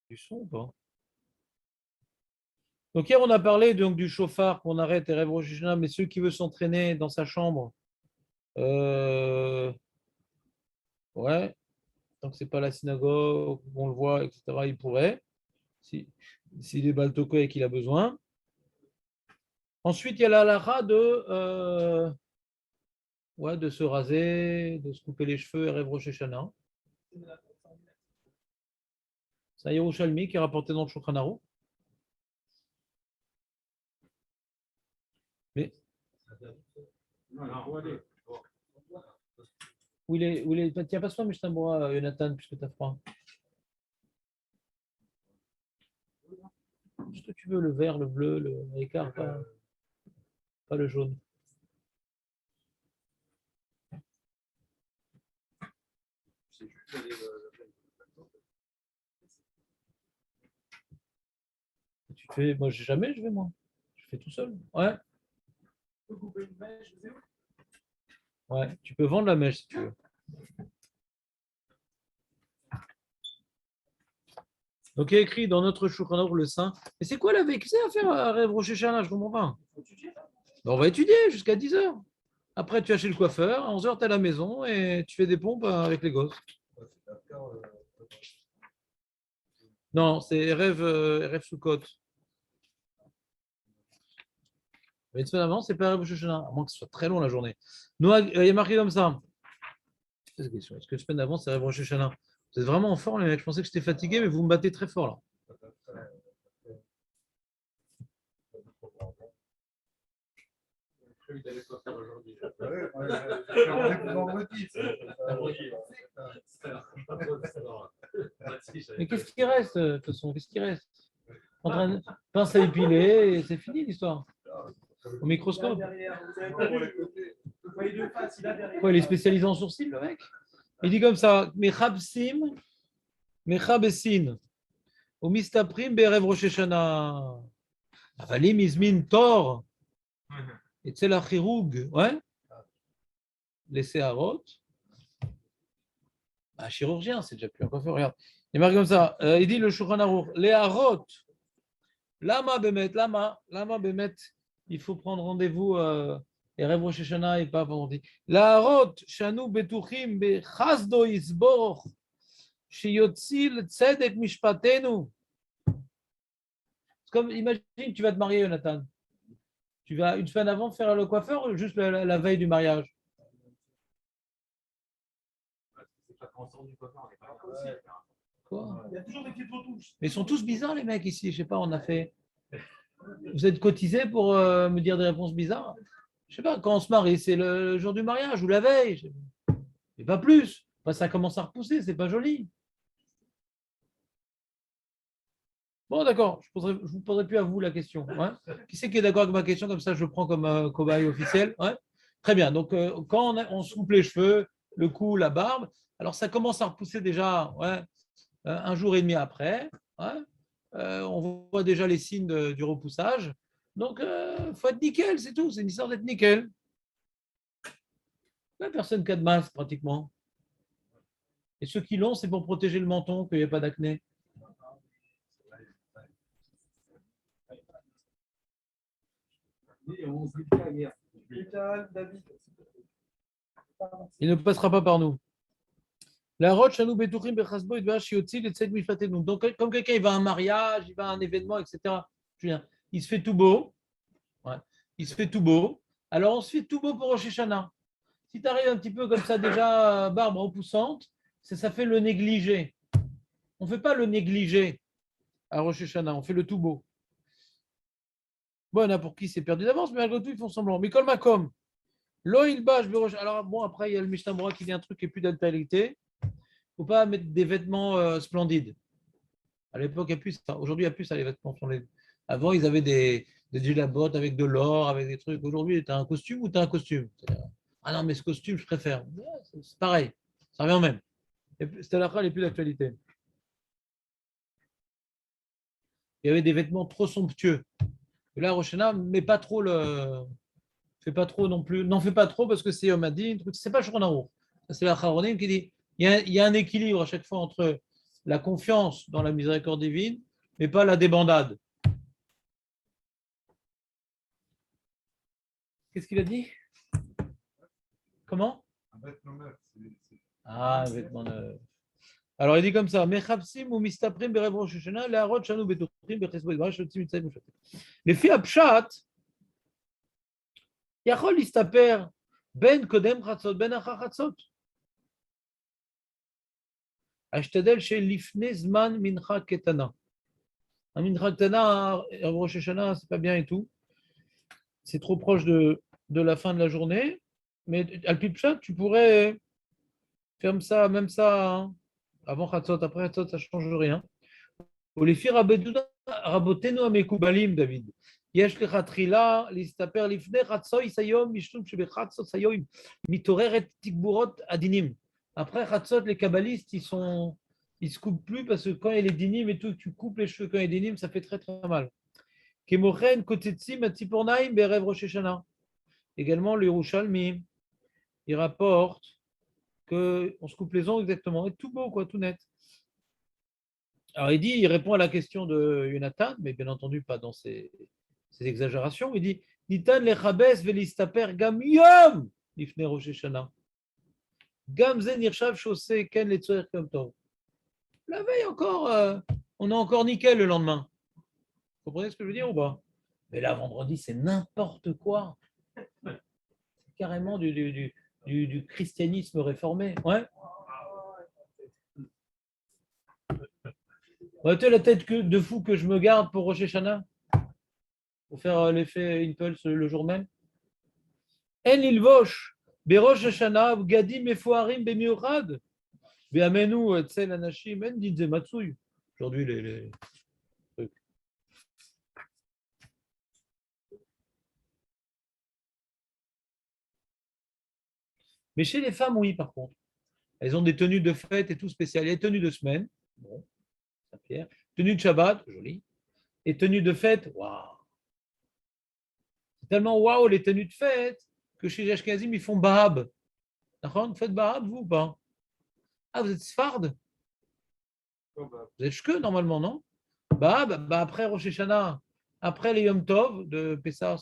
Du son ou pas? Donc hier, on a parlé donc, du chauffard qu'on arrête et Erev Rosh Hashanah, mais ceux qui veulent s'entraîner dans sa chambre, ouais, tant que c'est pas la synagogue, on le voit, etc., il pourrait, si, s'il est baltoko et qu'il a besoin. Ensuite, il y a la halakha de se raser, de se couper les cheveux, Erev Rosh Hashanah. C'est un Yerushalmi qui est rapporté dans le Shulchan Aruch. Mais où il est, tiens, passe-moi Mishnah Bora, Jonathan, puisque tu as froid. Qu'est-ce que tu veux, le vert, le bleu, l'écart, pas le jaune. Tu fais, moi, jamais je vais, moi. Je fais tout seul. Ouais. Ouais, tu peux vendre la mèche si tu veux. Donc, il y a écrit dans notre Shulchan Aruch le Saint. Mais c'est quoi la veille? Qu'est-ce qu'il y a à faire à Rêve Rosh Hashanah? Je comprends pas. Ben, on va étudier jusqu'à 10h. Après, tu vas chez le coiffeur. À 11h, tu es à la maison et tu fais des pompes avec les gosses. Non, c'est Rêve Sukkot. Mais une semaine avant, c'est pas Rêve Rosh Hashanah. À moins que ce soit très long la journée. Noah, il y a marqué comme ça. Est-ce que une semaine avant, c'est Rêve Rosh Hashanah? Vous êtes vraiment en forme, les mecs. Je pensais que j'étais fatigué, mais vous me battez très fort là. Mais qu'est-ce qui reste, de toute façon? Qu'est-ce qui reste? En train de pince à épiler et c'est fini l'histoire. Au microscope. Quoi, il est spécialisé en sourcils, le mec? Il dit comme ça, Mechabsim, Mechabesin, au Mistaprim, Berev Rosh Hashanah. Avalim Izmin Tor, et Tzela Chiroug, ouais, les Seharot. Un chirurgien, c'est déjà plus un coiffeur, regarde. Il marque comme ça, il dit le Shulchan Aruch, les Harot, Lama Bemet, il faut prendre rendez-vous et Erev Rosh Hashanah et pas vendredi. La Harot, Shanu Betuchim, Bechazdo Isbor, Sheyotzil Tzedek Mishpatenu. C'est comme, imagine, tu vas te marier, Jonathan. Tu vas une semaine avant faire le coiffeur ou juste la veille du mariage? Quoi? Il y a toujours des petites retouches. Mais ils sont tous bizarres, les mecs, ici. Je sais pas, on a fait. Vous êtes cotisés pour me dire des réponses bizarres? Je sais pas, quand on se marie, c'est le jour du mariage ou la veille. Et pas plus. Enfin, ça commence à repousser, c'est pas joli. Bon, d'accord, je ne vous poserai plus à vous la question. Ouais. Qui c'est qui est d'accord avec ma question? Comme ça, je le prends comme cobaye officiel. Ouais. Très bien. Donc, quand on se coupe les cheveux, le cou, la barbe, alors ça commence à repousser déjà ouais, un jour et demi après. Ouais. On voit déjà les signes du repoussage. Donc, il faut être nickel, c'est tout. C'est une histoire d'être nickel. La personne qui a de masse, pratiquement. Et ceux qui l'ont, c'est pour protéger le menton, qu'il n'y ait pas d'acné. Il ne passera pas par nous. La roche, nous betouchim bechasbo et b'ashiotzil et tzed miflatenu. Donc, comme quelqu'un il va à un mariage, il va à un événement, etc. Il se fait tout beau. Ouais. Il se fait tout beau. Alors, on se fait tout beau pour Rosh Hashanah. Si tu arrives un petit peu comme ça, déjà, barbe repoussante, ça fait le négligé. On ne fait pas le négligé à Rosh Hashanah, on fait le tout beau. Bon, pour qui c'est perdu d'avance, mais malgré tout, ils font semblant. Mais Makom. Alors, bon, après, il y a le Mishnah Bora qui dit un truc qui est plus d'altérité. Il ne faut pas mettre des vêtements splendides. À l'époque, il n'y a plus ça. Aujourd'hui, il n'y a plus ça, les vêtements splendides. Avant, ils avaient des djellabot avec de l'or, avec des trucs. Aujourd'hui, tu as un costume ou tu as un costume? Ah non, mais ce costume, je préfère. Ouais, c'est pareil. Ça revient au même. Cette halakha n'est plus d'actualité. Il y avait des vêtements trop somptueux. Et là, Roshana, mais pas trop le. Fais pas trop non plus. N'en fais pas trop parce que c'est Yom Hadin. C'est pas Shulchan Aruch. C'est la Charonim qui dit il y a un équilibre à chaque fois entre la confiance dans la miséricorde divine, mais pas la débandade. Qu'est-ce qu'il a dit? Comment? Ah, un vêtement neuf. Alors il dit comme ça, les filles Apshat, Yachol Listaper, Ben Kodem Chatzot, Ben Achar Chatzot. Ashtadel chez Lifne Zman Mincha Ketana. Un Mincha Ketana, Rosh Hashanah, c'est pas bien et tout. C'est trop proche de la fin de la journée. Mais Alpi Pshat, tu pourrais faire ça, même ça, hein. Avant Chatzot, après Chatzot, ça ne change rien. Ou les filles Rabotenu Amekubalim, David. יש לך תחילה להסתפר לפני חצות היום, משום שבחצות היום מתעוררת תגבורות הדינים. Après Chatzot, les kabbalistes, ils se coupent plus parce que quand il y a les dinim et tout, tu coupes les cheveux quand il y a des dinim, ça fait très très mal. Kemochen kotetzim atzipornaim berev Rosh Hashanah. Également, le Yerushalmi, il rapporte qu'on se coupe les ongles exactement, et tout beau, quoi, tout net. Alors il répond à la question de Jonathan, mais bien entendu pas dans ses exagérations. Il dit Nitan lechabes velistaper gam yom lifnei Rosh Hashanah. Gam ze nirshav shoseh ken letzoer kom tov. La veille encore, on est encore nickel le lendemain. Vous comprenez ce que je veux dire ou pas? Mais là, vendredi, c'est n'importe quoi. C'est carrément du christianisme réformé. Ouais. Tu as la tête de fou que je me garde pour Rosh Hashanah, pour faire l'effet Impulse le jour même. En ilvosh, berosh Hashanah, gadim mefoarim bemiorad, beamenu etzel anashim, en dinze matsui. Aujourd'hui, les trucs. Mais chez les femmes, oui, par contre. Elles ont des tenues de fête et tout spécial. Il y a des tenues de semaine, bon, Saint-Pierre. Tenue de Shabbat, joli. Et tenue de fête, waouh. C'est tellement waouh les tenues de fête que chez les Ashkenazim, ils font Bahab. D'accord? Vous faites Bahab, vous ou pas? Ah, vous êtes Sfard? Vous êtes Shke, normalement, non? Bahab, après Rosh Hashanah, après les Yom Tov de Pessah,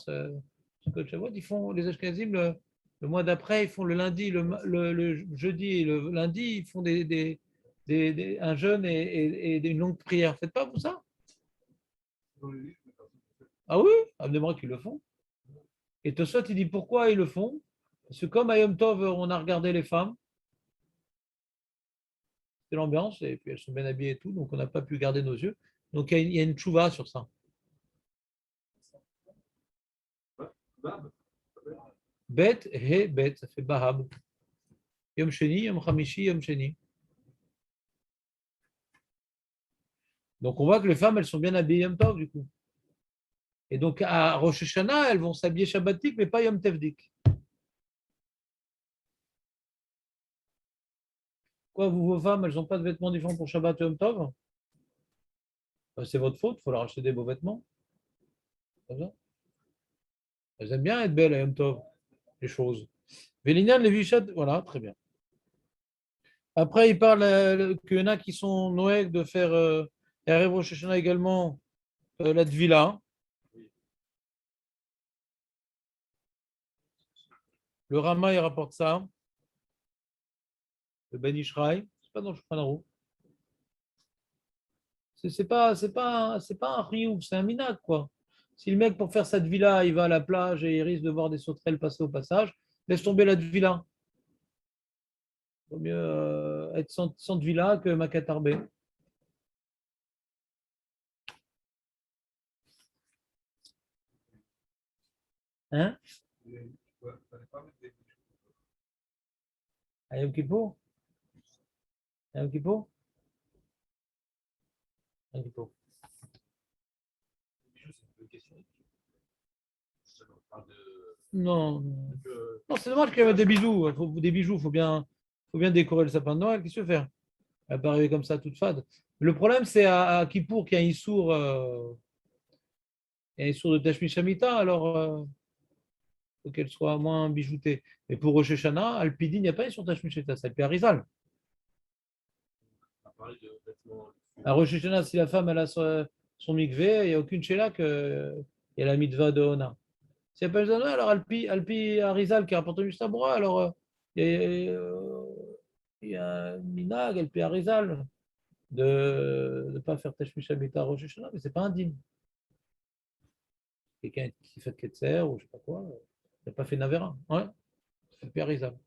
ils font les Ashkenazim le mois d'après, ils font le lundi, le jeudi et le lundi, ils font un jeûne et une longue prière. Faites pas vous ça? Ah oui, amenez-moi qu'ils le font. Et Tosot, il dit pourquoi ils le font? Parce que comme à Yom Tov, on a regardé les femmes, c'est l'ambiance, et puis elles sont bien habillées et tout, donc on n'a pas pu garder nos yeux. Donc il y a une tchouva sur ça. Bet, he, bet, ça fait bahab. Yom Sheni, Yom Chamishi, Yom Sheni. Donc on voit que les femmes, elles sont bien habillées Yom Tov du coup. Et donc à Rosh Hashanah, elles vont s'habiller shabbatique, mais pas Yom Tevdik. Quoi, vous, vos femmes, elles n'ont pas de vêtements différents pour Shabbat et Yom Tov? C'est votre faute, il faut leur acheter des beaux vêtements. Elles aiment bien être belles à Yom Tov, les choses. Vélinan, les Vichat, voilà, très bien. Après, il parle qu'il y en a qui sont Noël de faire Erev Rosh Hashanah également la Tvila. Le Rama, il rapporte ça. Le Ben Ishraï. C'est pas dans le Shulchan Aruch. C'est pas un riouf, c'est un minag, quoi. Si le mec, pour faire sa Tvila, il va à la plage et il risque de voir des sauterelles passer au passage, laisse tomber la Tvila. Il vaut mieux être sans Tvila que Makatarbé. Hein? À Yom Kippour? À Yom Kippour? À Yom Kippour. Non, non, c'est dommage qu'il y ait des bijoux. Des bijoux, il faut bien décorer le sapin de Noël. Qu'est-ce que tu veux faire? Elle peut arriver comme ça, toute fade. Le problème, c'est à Kippour qu'il y a un Issour, de Tashmish Shamita, alors il faut qu'elle soit moins bijoutée. Mais pour Rosh Hashanah, Alpidin, il n'y a pas sur Tashmish Shamita, c'est Alpi Arizal. À Rosh Hashanah, si la femme elle a son mikvé, il n'y a aucune chéla que il y a la mitzvah de Ona. Si elle n'a pas besoin de Ona, alors Alpi Arizal qui rapporte le Mishnah Berurah, alors il y a un minag, Alpi Arizal, de ne pas faire Teshmish Habita à Rosh Hashanah, mais ce n'est pas indigne. Quelqu'un qui fait Ketzer ou je ne sais pas quoi, il n'a pas fait Navera. Ouais, c'est Alpi Arizal.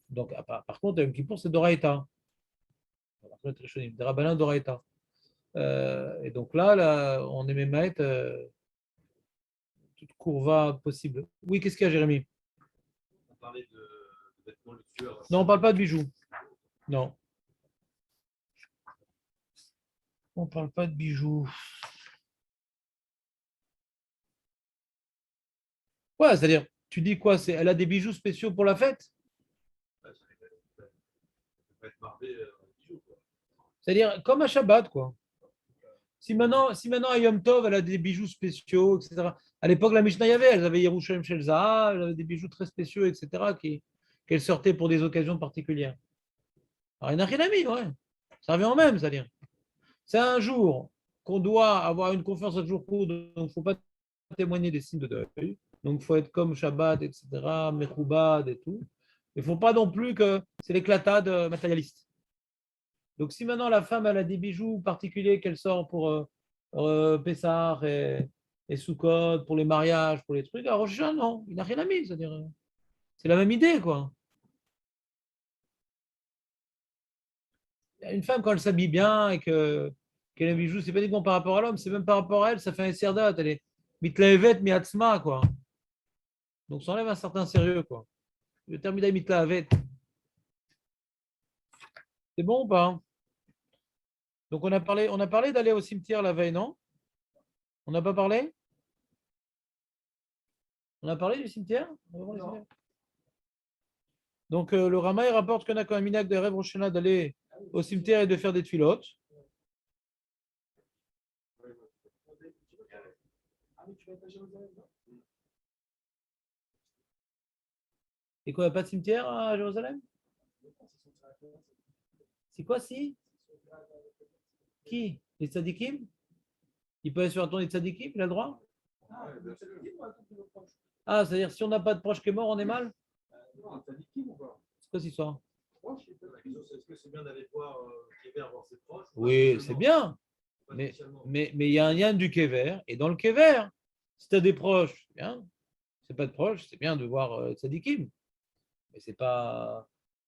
Donc, par contre, Yom Kippour, c'est Doraïta. Des rabbins d'Oraïta. Et donc là, on est même à être toute courva possible. Oui, qu'est-ce qu'il y a, Jérémy? On parlait de vêtements luxueux. Non, on ne parle pas de bijoux. Non, on ne parle pas de bijoux. Ouais, c'est-à-dire, tu dis quoi? Elle a des bijoux spéciaux pour la fête? Ça peut être marqué bijoux, quoi. C'est-à-dire, comme à Shabbat, quoi. Si maintenant à Yom Tov, elle a des bijoux spéciaux, etc. À l'époque, la Mishnah, elles avaient Yerushalem Shel Zahav, elles avaient des bijoux très spéciaux, etc., qu'elles sortaient pour des occasions particulières. Alors, il n'y en a rien à mis, ouais. Ça revient au même, c'est-à-dire. C'est un jour qu'on doit avoir une confiance à jour court, donc il ne faut pas témoigner des signes de deuil. Donc il faut être comme Shabbat, etc., Mechoubad et tout. Il ne faut pas non plus que c'est l'éclatade matérialiste. Donc si maintenant la femme elle a des bijoux particuliers qu'elle sort pour Pessah et Sukkot, pour les mariages, pour les trucs, alors Rosh Hashanah, non, il n'a rien à mis. C'est-à-dire, c'est la même idée, quoi. Une femme, quand elle s'habille bien et qu'elle a des bijoux, c'est pas uniquement par rapport à l'homme, c'est même par rapport à elle, ça fait un serdat. Elle est mitlaevet miatzma, quoi. Donc ça enlève un certain sérieux, quoi. Le terme mitlaevet. C'est bon ou pas? Donc on a parlé d'aller au cimetière la veille, non? On n'a pas parlé? On a parlé du cimetière? Donc le Rama il rapporte qu'on a quand même minac de rêve Roshana d'aller au cimetière et de faire des tuilotes. Et quoi, il n'y a pas de cimetière à Jérusalem? C'est quoi si? Qui? Les tzadikim? Il peut aller sur un tour des tzadikim, il a le droit? Ah, c'est-à-dire si on n'a pas de proche qui est mort, on est mal? C'est quoi cette histoire? Est-ce que c'est bien d'aller voir Kéver, voir ses proches? Oui, c'est bien. Mais il y a un lien du Kéver. Et dans le Kéver, si tu as des proches, bien. C'est pas de proches, c'est bien de voir tzadikim. Mais c'est pas,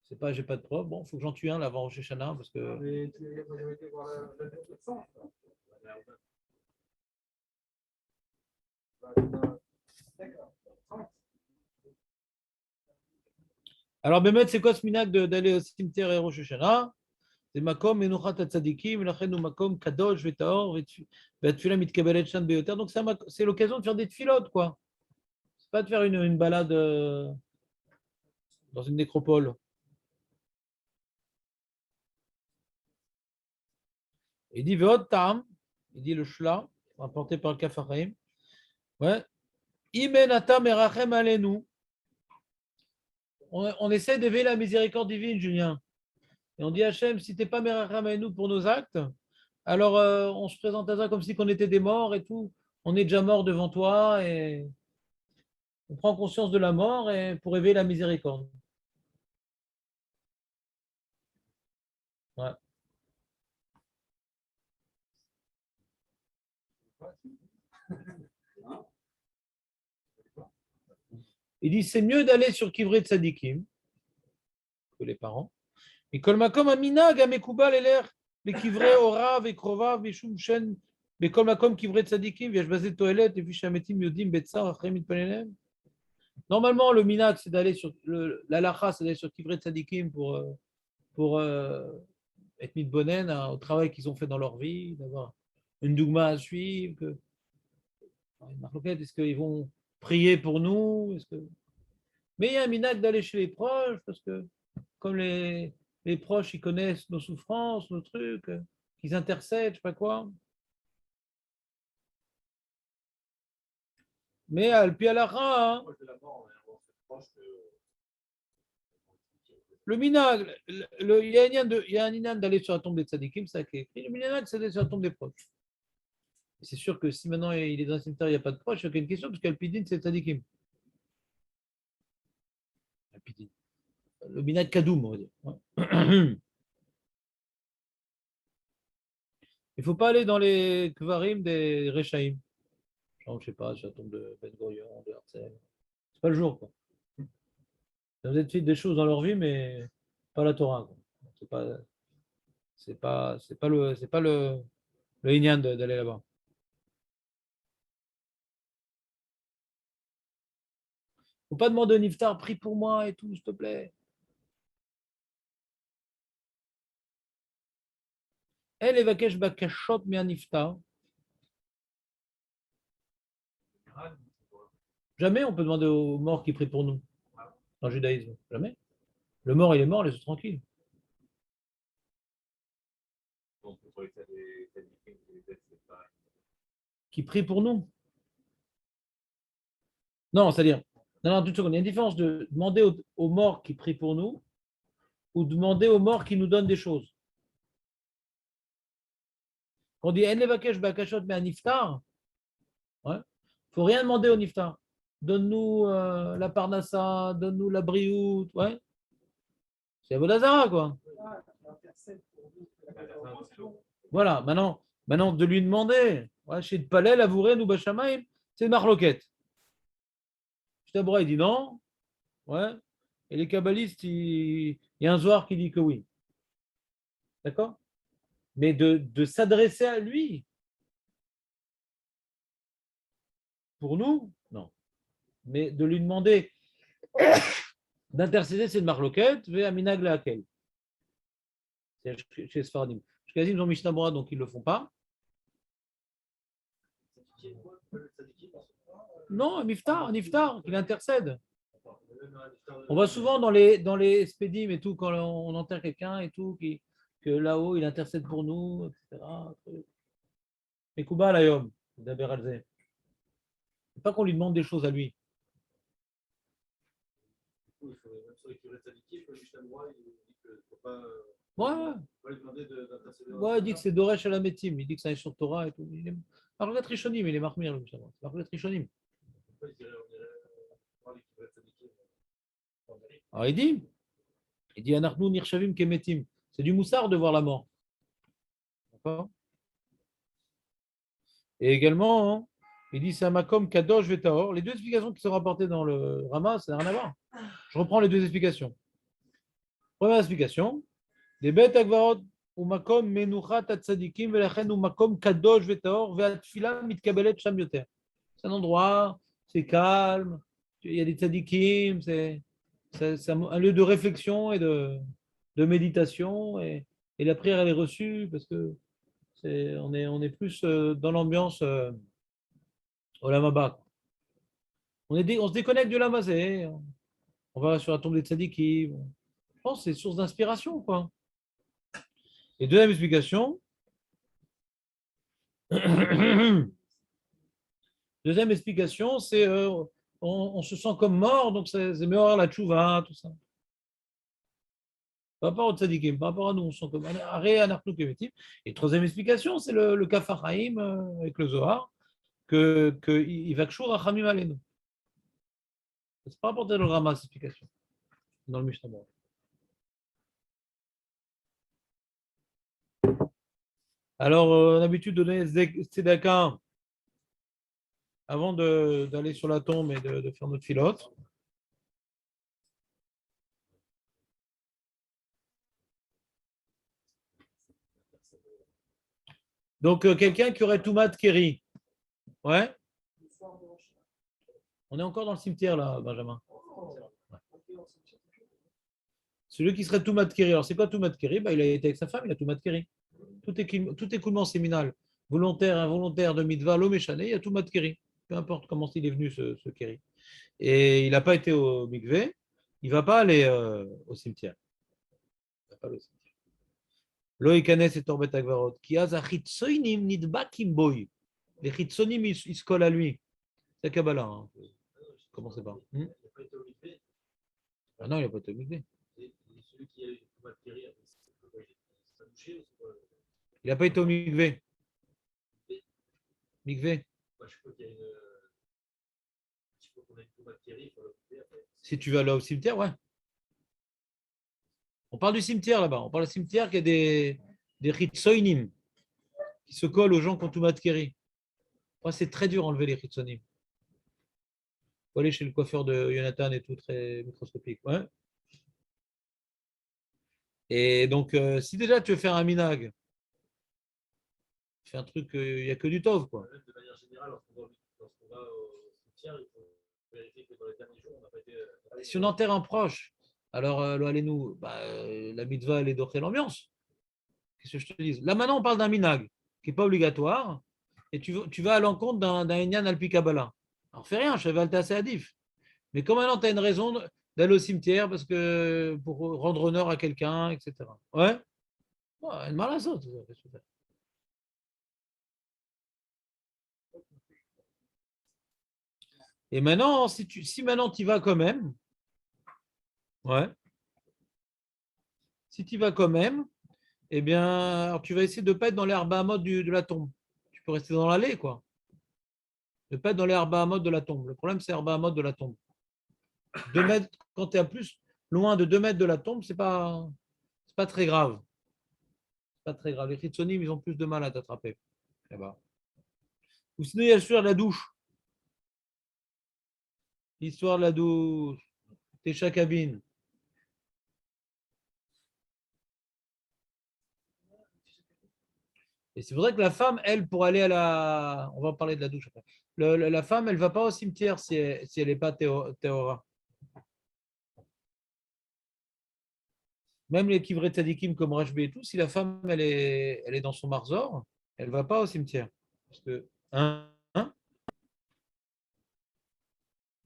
j'ai pas de preuve. Bon, il faut que j'en tue un là avant Rosh Hashanah parce que. Mais tu n'as jamais été voir la sang. D'accord. Alors, Bémet, c'est quoi ce minac d'aller au cimetière et Rosh Hashanah? C'est Makom Menuchat Tzadikim, Lachen ou Makom Kadosh Vetaor, Vetfila Mitkabelet Shan Beyoter. Donc, c'est l'occasion de faire des tfilotes, quoi. C'est pas de faire une balade dans une nécropole. Il dit Veot Tam, il dit le Shla, rapporté par le Kafarim. Ouais. Imenata Merachem Alenu. On essaie d'éveiller la miséricorde divine, Julien. Et on dit Hachem, si tu n'es pas Merachem nous pour nos actes, alors on se présente à ça comme si on était des morts et tout. On est déjà mort devant toi et on prend conscience de la mort et pour éveiller la miséricorde. Ouais. Il dit c'est mieux d'aller sur Kivré Tzadikim que les parents. Et Kolmakom Amina Gamekubal l'air les Kivré Orav et Krovav et Shumshen. Mais Kolmakom Kivré Tzadikim, Viach Bazé Toelet et Vishametim Yodim Betsar Achemit Pelelem. Normalement, le minac, c'est d'aller sur l'alacha, c'est d'aller sur Kivré Tzadikim pour être mis de bonen au travail qu'ils ont fait dans leur vie, d'avoir une dougma à suivre. Est-ce qu'ils vont prier pour nous? Mais il y a un minac d'aller chez les proches, parce que comme les proches, ils connaissent nos souffrances, nos trucs, qu'ils intercèdent, je sais pas quoi. Mais à l'Alpi Alacha, hein, Le minag, il y a un inyan d'aller sur la tombe des tzadikim, ça qui est écrit. Le minag, c'est d'aller sur la tombe des proches. C'est sûr que si maintenant il est dans un cimetière, il n'y a pas de proches, il n'y a aucune question, parce qu'Alpidine, c'est tzadikim. Alpidine. Le minag kadoum, on va dire. Ouais. Il ne faut pas aller dans les kvarim des Rechaïm. Genre, je sais pas, sur la tombe de Ben Gurion, de Herzl. C'est pas le jour, quoi. Vous êtes fait des choses dans leur vie, mais pas la Torah, quoi. C'est pas le Inyan d'aller là-bas. Faut pas demander au Niftar, prie pour moi et tout, s'il te plaît. Elle évakesh bakashot mi un Niftar. Jamais on peut demander aux morts qui prient pour nous dans le judaïsme. Jamais. Le mort, il est mort, laisse-le tranquille. Qui prie pour nous. Non, c'est-à-dire, non, toute seconde. Il y a une différence de demander aux morts qui prient pour nous ou demander aux morts qui nous donnent des choses. Quand on dit En levakesh bakashot mi un Niftar, il ne faut rien demander au Niftar. Donne-nous la parnassa, donne-nous la brioute, ouais. C'est Avodazara, quoi. Voilà, maintenant de lui demander, ouais, chez Palel, Avouré, ou Bachamaim, c'est Marloquette. Shtabra, il dit non, ouais. Et les kabbalistes, il y a un Zohar qui dit que oui. D'accord? Mais de s'adresser à lui, pour nous, non. Mais de lui demander d'intercéder, c'est de Marloquette, ve Aminag Lahakel. C'est chez Sfaradim. Chez Kazim, ils ont Mishnah Bora, donc ils ne le font pas. Non, un Niftar, il intercède. On voit souvent dans les spédimes et tout, quand on enterre quelqu'un et tout, que là-haut, il intercède pour nous, etc. Et Kouba, l'ayom, d'Aber Alzé. C'est pas qu'on lui demande des choses à lui. Ouais, ouais, il dit que c'est Doresh à la Métim, il dit que c'est un sur Torah et tout. Marloquet Rishonim, il est marmir, lui, ça va. Marloquet Rishonim. Alors il dit Anachnu Nirshavim Kemetim. C'est du moussard de voir la mort. D'accord? Et également, hein, il dit c'est un makom kadosh vetaor. Les deux explications qui sont rapportées dans le Rama, ça n'a rien à voir. Je reprends les deux explications. Première explication, les bêtes agvarot ou makom menuchat atzadikim velachen ou makom kadosh vetaor ve'atfila mitkabelet sham yoter. C'est un endroit, c'est calme, il y a des tzadikim, c'est un lieu de réflexion et de méditation et la prière elle est reçue parce que on est plus dans l'ambiance au Lamaba. On se déconnecte du Lamazé, on va sur la tombe des tzadikim. Je pense que c'est source d'inspiration, quoi. Et deuxième explication, c'est on se sent comme mort, donc c'est meilleur la tchouva, tout ça. Par rapport au tzadikim, par rapport à nous, on se sent comme arrêt anarchno kemetim. Et troisième explication, c'est le Kafaraïm avec le Zohar, que il va kshur rachamim alenu. C'est pas rapporté dans le Rama, cette explication, dans le Mishnah. Alors, on a l'habitude de donner tzedaka avant d'aller sur la tombe et de faire notre filote. Donc, quelqu'un qui aurait Toumat Keri. Ouais. On est encore dans le cimetière, là, Benjamin. Celui qui serait Toumat Keri. Alors, c'est quoi Toumat Keri? Il a été avec sa femme, il a Toumat Keri. Tout écoulement séminal, volontaire, involontaire, de mitva, l'homme échané, il y a Toumat Keri. Peu importe comment il est venu, ce Keri. Et il n'a pas été au mikvé, il ne va pas aller au cimetière. Il va pas aller au cimetière. Lo ikanes et torbet agvarot. Ki az achitsonim nidbakim boy. Les chitsonim, ils se collent à lui. C'est Kabbalah. Hein. Commencez pas. Ah non, il n'a pas été au mikvé. celui qui a eu tout Keri, c'est un boucher ou c'est quoi? Il n'a pas été au mikvé. Mikvé. Moi, je crois qu'il y a une. Je crois qu'on a une tout Keri, il faut le couper après. Si tu vas là au cimetière, ouais. On parle du cimetière là-bas. On parle du cimetière qui a des ritsoinim qui se collent aux gens qui ont tout Keri. C'est très dur d'enlever les ritsoinim. Il faut aller chez le coiffeur de Jonathan et tout, très microscopique. Ouais. Et donc, si déjà tu veux faire un minag, fais un truc, il n'y a que du tov, quoi. Même de manière générale, lorsqu'on va au cimetière, il faut vérifier que dans les derniers jours, on n'a pas été. Si on enterre un proche, alors, allez-nous, la mitzvah, elle est d'offrir l'ambiance. Qu'est-ce que je te dis? Là, maintenant, on parle d'un minag qui n'est pas obligatoire et tu vas à l'encontre d'un Inyan Alpi Kabbalah. Alors, fais rien, je vais assez adif. Mais comme maintenant, tu as une raison d'aller au cimetière parce que pour rendre honneur à quelqu'un, etc. Ouais? Une mal à ça. Et maintenant, si maintenant tu y vas quand même, ouais, si tu y vas quand même, eh bien, alors tu vas essayer de ne pas être dans l'herbe à mode de la tombe. Tu peux rester dans l'allée, quoi. Ne pas être dans l'herbe à mode de la tombe. Le problème, c'est l'herbe à mode de la tombe. 2 mètres, quand tu es à plus loin de 2 mètres de la tombe, c'est pas très grave. C'est pas très grave. Les chitsonim, ils ont plus de mal à t'attraper là-bas. Ou sinon, il y a l'histoire de la douche. L'histoire de la douche. Técha cabine. Et c'est vrai que la femme, elle, pour aller à la. On va parler de la douche après. La femme, elle ne va pas au cimetière si elle n'est pas théora. Même les kivrei tzadikim comme Rashbi et tout, si la femme, elle est dans son marzor, elle ne va pas au cimetière. Parce que, ben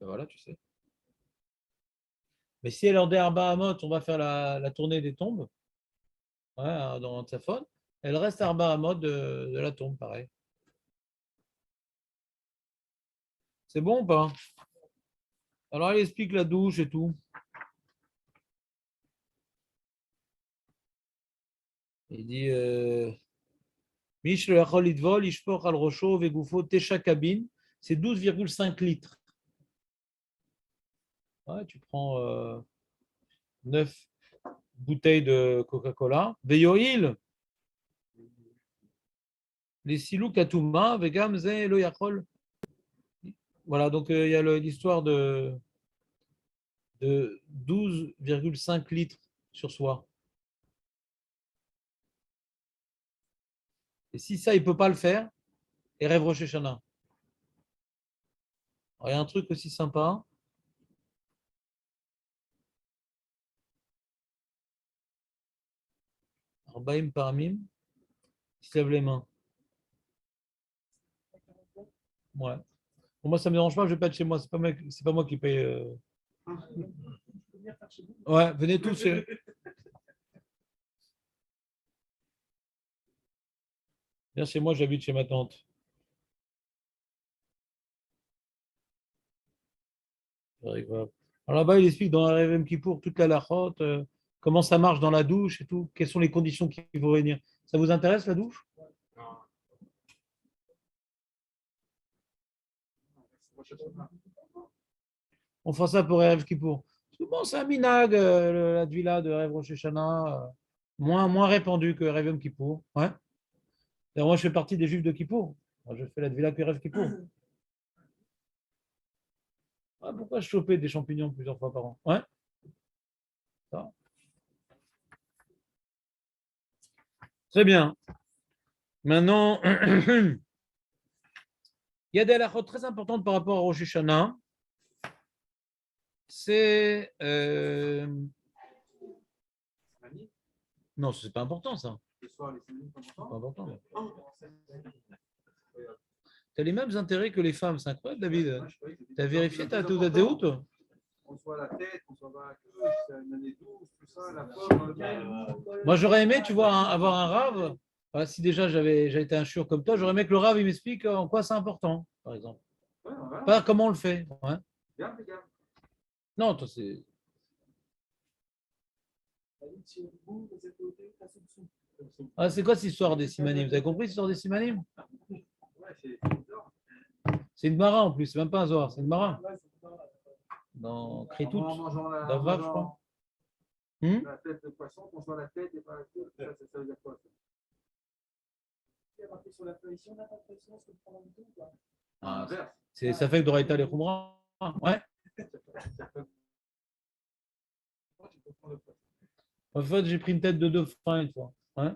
voilà, tu sais. Mais si elle est en Derba Hamot, on va faire la tournée des tombes, ouais, dans Tzafon, elle reste à Arba Hamot de la tombe, pareil. C'est bon ou pas? Alors, elle explique la douche et tout. Il dit Mish le Yachol Itvol, Ishpor al Rosho, Vegufo, Tesha Kabin, c'est 12,5 litres. Ouais, tu prends 9 bouteilles de Coca-Cola. Veyoil, les Silou Katouma, Vegam Ze lo Yachol. Voilà, donc il y a l'histoire de 12,5 litres sur soi. Et si ça, il ne peut pas le faire, et rêve Rosh Hashanah. Alors, il y a un truc aussi sympa. Arbaim Paramim, il se lève les mains. Ouais. Pour moi, ça ne me dérange pas, je ne vais pas être chez moi. C'est pas moi qui paye. Ouais, venez tous. Viens chez moi, j'habite chez ma tante. Alors là-bas, il explique dans la Revem Kippour toute la lachot, comment ça marche dans la douche et tout, quelles sont les conditions qui vont venir. Ça vous intéresse la douche? On fera ça pour Rêve Kippour. Bon, c'est un minag, la villa de Rêve Rosh Hashanah, moins répandu que Rêve Kippour. Ouais. D'ailleurs, moi, je fais partie des Juifs de Kippour. Moi, je fais la villa que Rêve Kippour. Ah, pourquoi choper des champignons plusieurs fois par an? Ouais. Ça. Très bien. Maintenant, il y a des halachot très importantes par rapport à Rosh Hashanah. C'est. Non, c'est pas important ça. C'est pas important. Tu as les mêmes intérêts que les femmes, c'est incroyable, David. Tu as vérifié ta zéout? On soit la tête, on soit la queue, c'est une année douce, tout ça, la forme, le même. Moi, j'aurais aimé, tu vois, avoir un rave. Voilà, si déjà j'ai été un chiot comme toi, j'aurais aimé que le rave il m'explique en quoi c'est important, par exemple. Ouais, voilà. Pas comment on le fait. Ouais. Regarde, regarde. Non, toi, c'est. Ah, c'est quoi cette histoire des simanim? Vous avez compris cette histoire des simanim? Ouais, c'est bizarre. C'est une mara en plus, c'est même pas un zohar, c'est une mara. Dans Kritout, En mangeant dans Vav, je crois. la tête de poisson, qu'on soit la tête et pas la queue, ça veut dire quoi ça? Ah, L'inverse. ça fait que d'Oraïta les Khumra. Ouais. En fait, j'ai pris une tête de dauphin une fois. Ouais,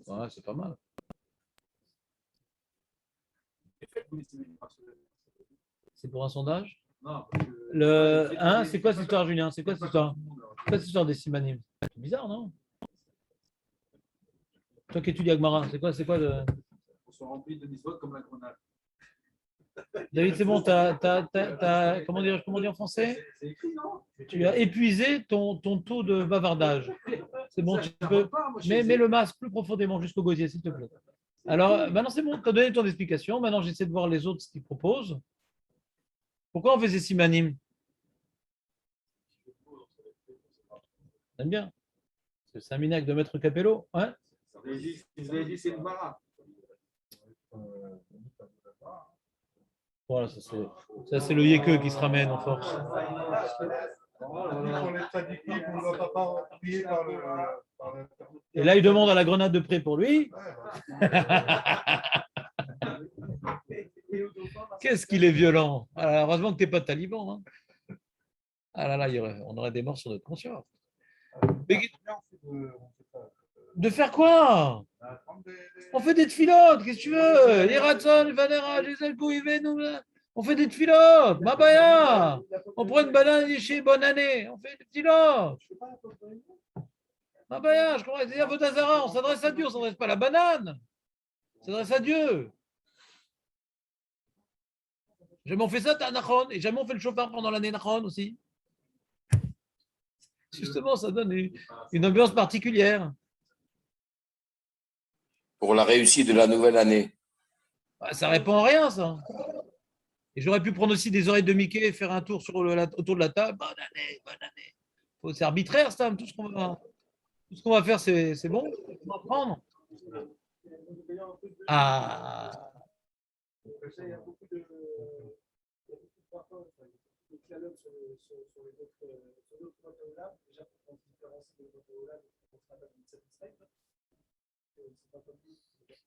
ouais, c'est pas mal. C'est pour un sondage? Non, C'est quoi cette histoire, Julien? C'est quoi cette histoire? C'est quoi cette histoire des simanim? C'est bizarre, non? Toi qui étudies Agmara, c'est quoi le... On se remplit de misvotes comme la grenade. David, c'est bon, comment dire en français? C'est écrit, non? Tu as épuisé ton taux de bavardage. C'est bon, tu peux. Mets le masque plus profondément jusqu'au gosier, s'il te plaît. Alors, maintenant, c'est bon, tu as donné ton explication. Maintenant, j'essaie de voir les autres ce qu'ils proposent. Pourquoi on faisait simanim? J'aime bien. C'est un minac de Maître Capello. Ouais. Ils avaient dit c'est une mara. Voilà, ça c'est le yékeux qui se ramène en force. Et là, il demande à la grenade de près pour lui. Qu'est-ce qu'il est violent. Alors, heureusement que tu n'es pas taliban. Hein. Ah là là, on aurait des morts sur notre conscience. Mais, de faire quoi? On fait des tfilotes, qu'est-ce que tu veux? Les ratson, les vanera, les nous. On fait des tfilotes, Mabaya. On prend une banane chez bonne année. On fait des tfilotes. Mabaya, je comprends. C'est Avodazara, on s'adresse à Dieu, on ne s'adresse pas à la banane. On s'adresse à Dieu. Jamais on fait ça, t'as Nachon, et jamais on fait le chauffard pendant l'année Nachon aussi. Justement, ça donne une ambiance particulière. Pour la réussite de la nouvelle année. Bah, ça répond à rien, ça. Et j'aurais pu prendre aussi des oreilles de Mickey et faire un tour autour de la table. Bonne année, bonne année. C'est arbitraire, ça. Tout ce qu'on va faire, c'est bon. On va prendre. Ah.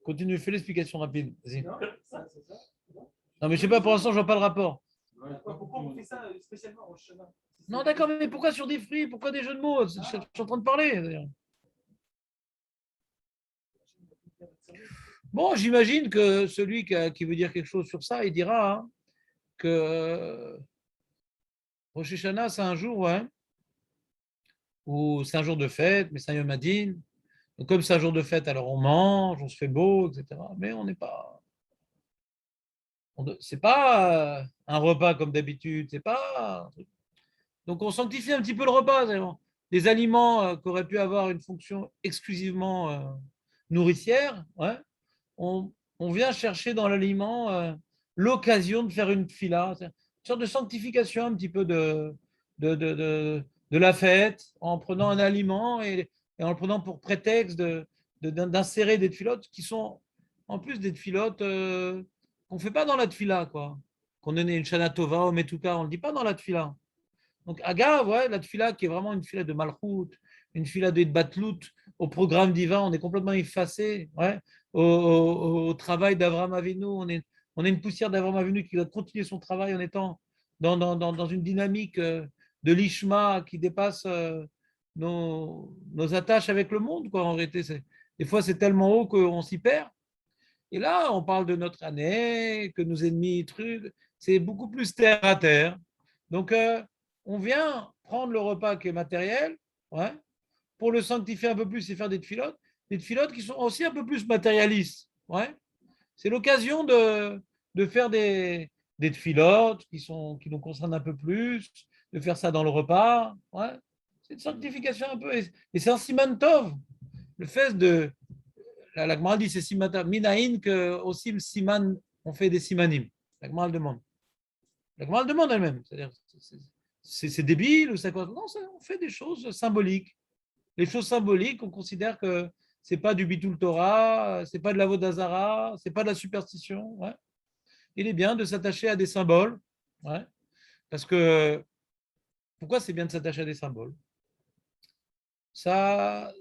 Continue, fais l'explication rapide. Vas-y. Non, mais je sais pas, pour l'instant, je vois pas le rapport. Pourquoi on fait ça spécialement en chemin? Non, d'accord, mais pourquoi sur des fruits? Pourquoi des jeux de mots? Je suis en train de parler, d'ailleurs. Bon, j'imagine que celui qui veut dire quelque chose sur ça, il dira hein, que Rosh Hashanah, c'est un jour, ouais, où c'est un jour de fête, mais c'est un Yom Hadin. Donc, comme c'est un jour de fête, alors on mange, on se fait beau, etc. Mais on n'est pas. C'est pas un repas comme d'habitude, c'est pas. Donc, on sanctifie un petit peu le repas. Des aliments qui auraient pu avoir une fonction exclusivement nourricière, ouais, on vient chercher dans l'aliment l'occasion de faire une fila, une sorte de sanctification un petit peu de la fête, en prenant un aliment et en le prenant pour prétexte d'insérer des tfilotes qui sont en plus des tfilotes qu'on ne fait pas dans la tfila, quoi. Qu'on donne une shana tova au metuka, on ne le dit pas dans la tfila. Donc, Agav, ouais, la tfila qui est vraiment une fila de malchout, une fila de batlout, au programme divin, on est complètement effacé. Ouais. Au travail d'Avraham Avinu, on est une poussière d'Avraham Avinu qui doit continuer son travail en étant dans une dynamique de l'ishma qui dépasse nos attaches avec le monde. Quoi, en réalité, des fois, c'est tellement haut qu'on s'y perd. Et là, on parle de notre année, que nos ennemis, trucs, c'est beaucoup plus terre à terre. Donc, on vient prendre le repas qui est matériel, ouais, pour le sanctifier un peu plus et faire des tfilotes qui sont aussi un peu plus matérialistes. Ouais. C'est l'occasion de faire des tfilotes qui nous concernent un peu plus, de faire ça dans le repas. Ouais. C'est une sanctification un peu. Et c'est un siman tov. Le fait de. La Gemara dit c'est simata minaïn que aussi le siman, on fait des simanim. La Gemara le demande. La Gemara le demande elle-même. C'est-à-dire, c'est débile ou c'est quoi? Non, on fait des choses symboliques. Les choses symboliques, on considère que c'est pas du Bitul Torah, c'est pas de la Vodazara, c'est pas de la superstition. Ouais. Il est bien de s'attacher à des symboles. Ouais. Parce que pourquoi c'est bien de s'attacher à des symboles? Ça,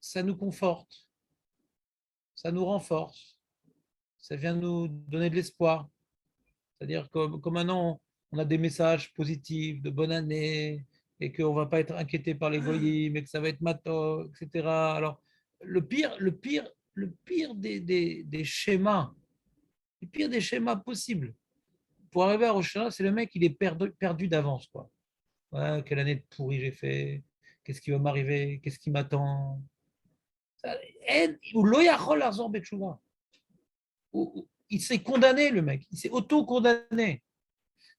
ça nous conforte, ça nous renforce, ça vient nous donner de l'espoir. C'est-à-dire que maintenant, on a des messages positifs de bonne année et qu'on ne va pas être inquiété par les goyim, mais que ça va être mato, etc. Alors, le pire des schémas, le pire des schémas possibles pour arriver à Rosh Hashanah, c'est le mec, il est perdu d'avance, quoi. Ouais, quelle année de pourri j'ai fait? Qu'est-ce qui va m'arriver? Qu'est-ce qui m'attend? Ou lo yachol lahzor betshuvah. Il s'est condamné, le mec. Il s'est auto-condamné.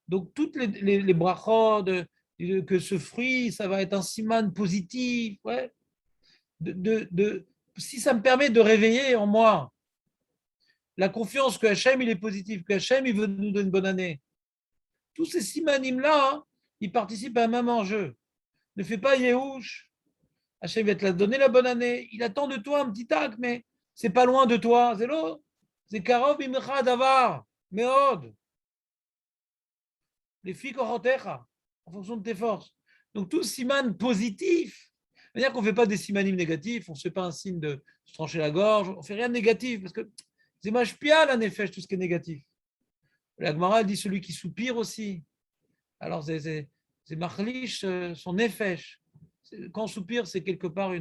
Donc, toutes les brachot, que ce fruit, ça va être un siman positif. Ouais. Si ça me permet de réveiller en moi la confiance que Hachem, il est positif, que Hachem, il veut nous donner une bonne année. Tous ces simanim-là, hein, ils participent à un même enjeu. Ne fais pas Yehush. Hachem va te la donner la bonne année. Il attend de toi un petit acte, mais c'est pas loin de toi. C'est l'eau. C'est Karov Imcha Davar. Meod. Les filles Korotecha, en fonction de tes forces. Donc, tout siman positif. C'est-à-dire qu'on ne fait pas des simanim négatifs, on ne se fait pas un signe de se trancher la gorge, on ne fait rien de négatif, parce que c'est mashpia la nefesh, tout ce qui est négatif. La Gemara dit celui qui soupire aussi. Alors, c'est marlich son nefesh. Quand on soupire, c'est quelque part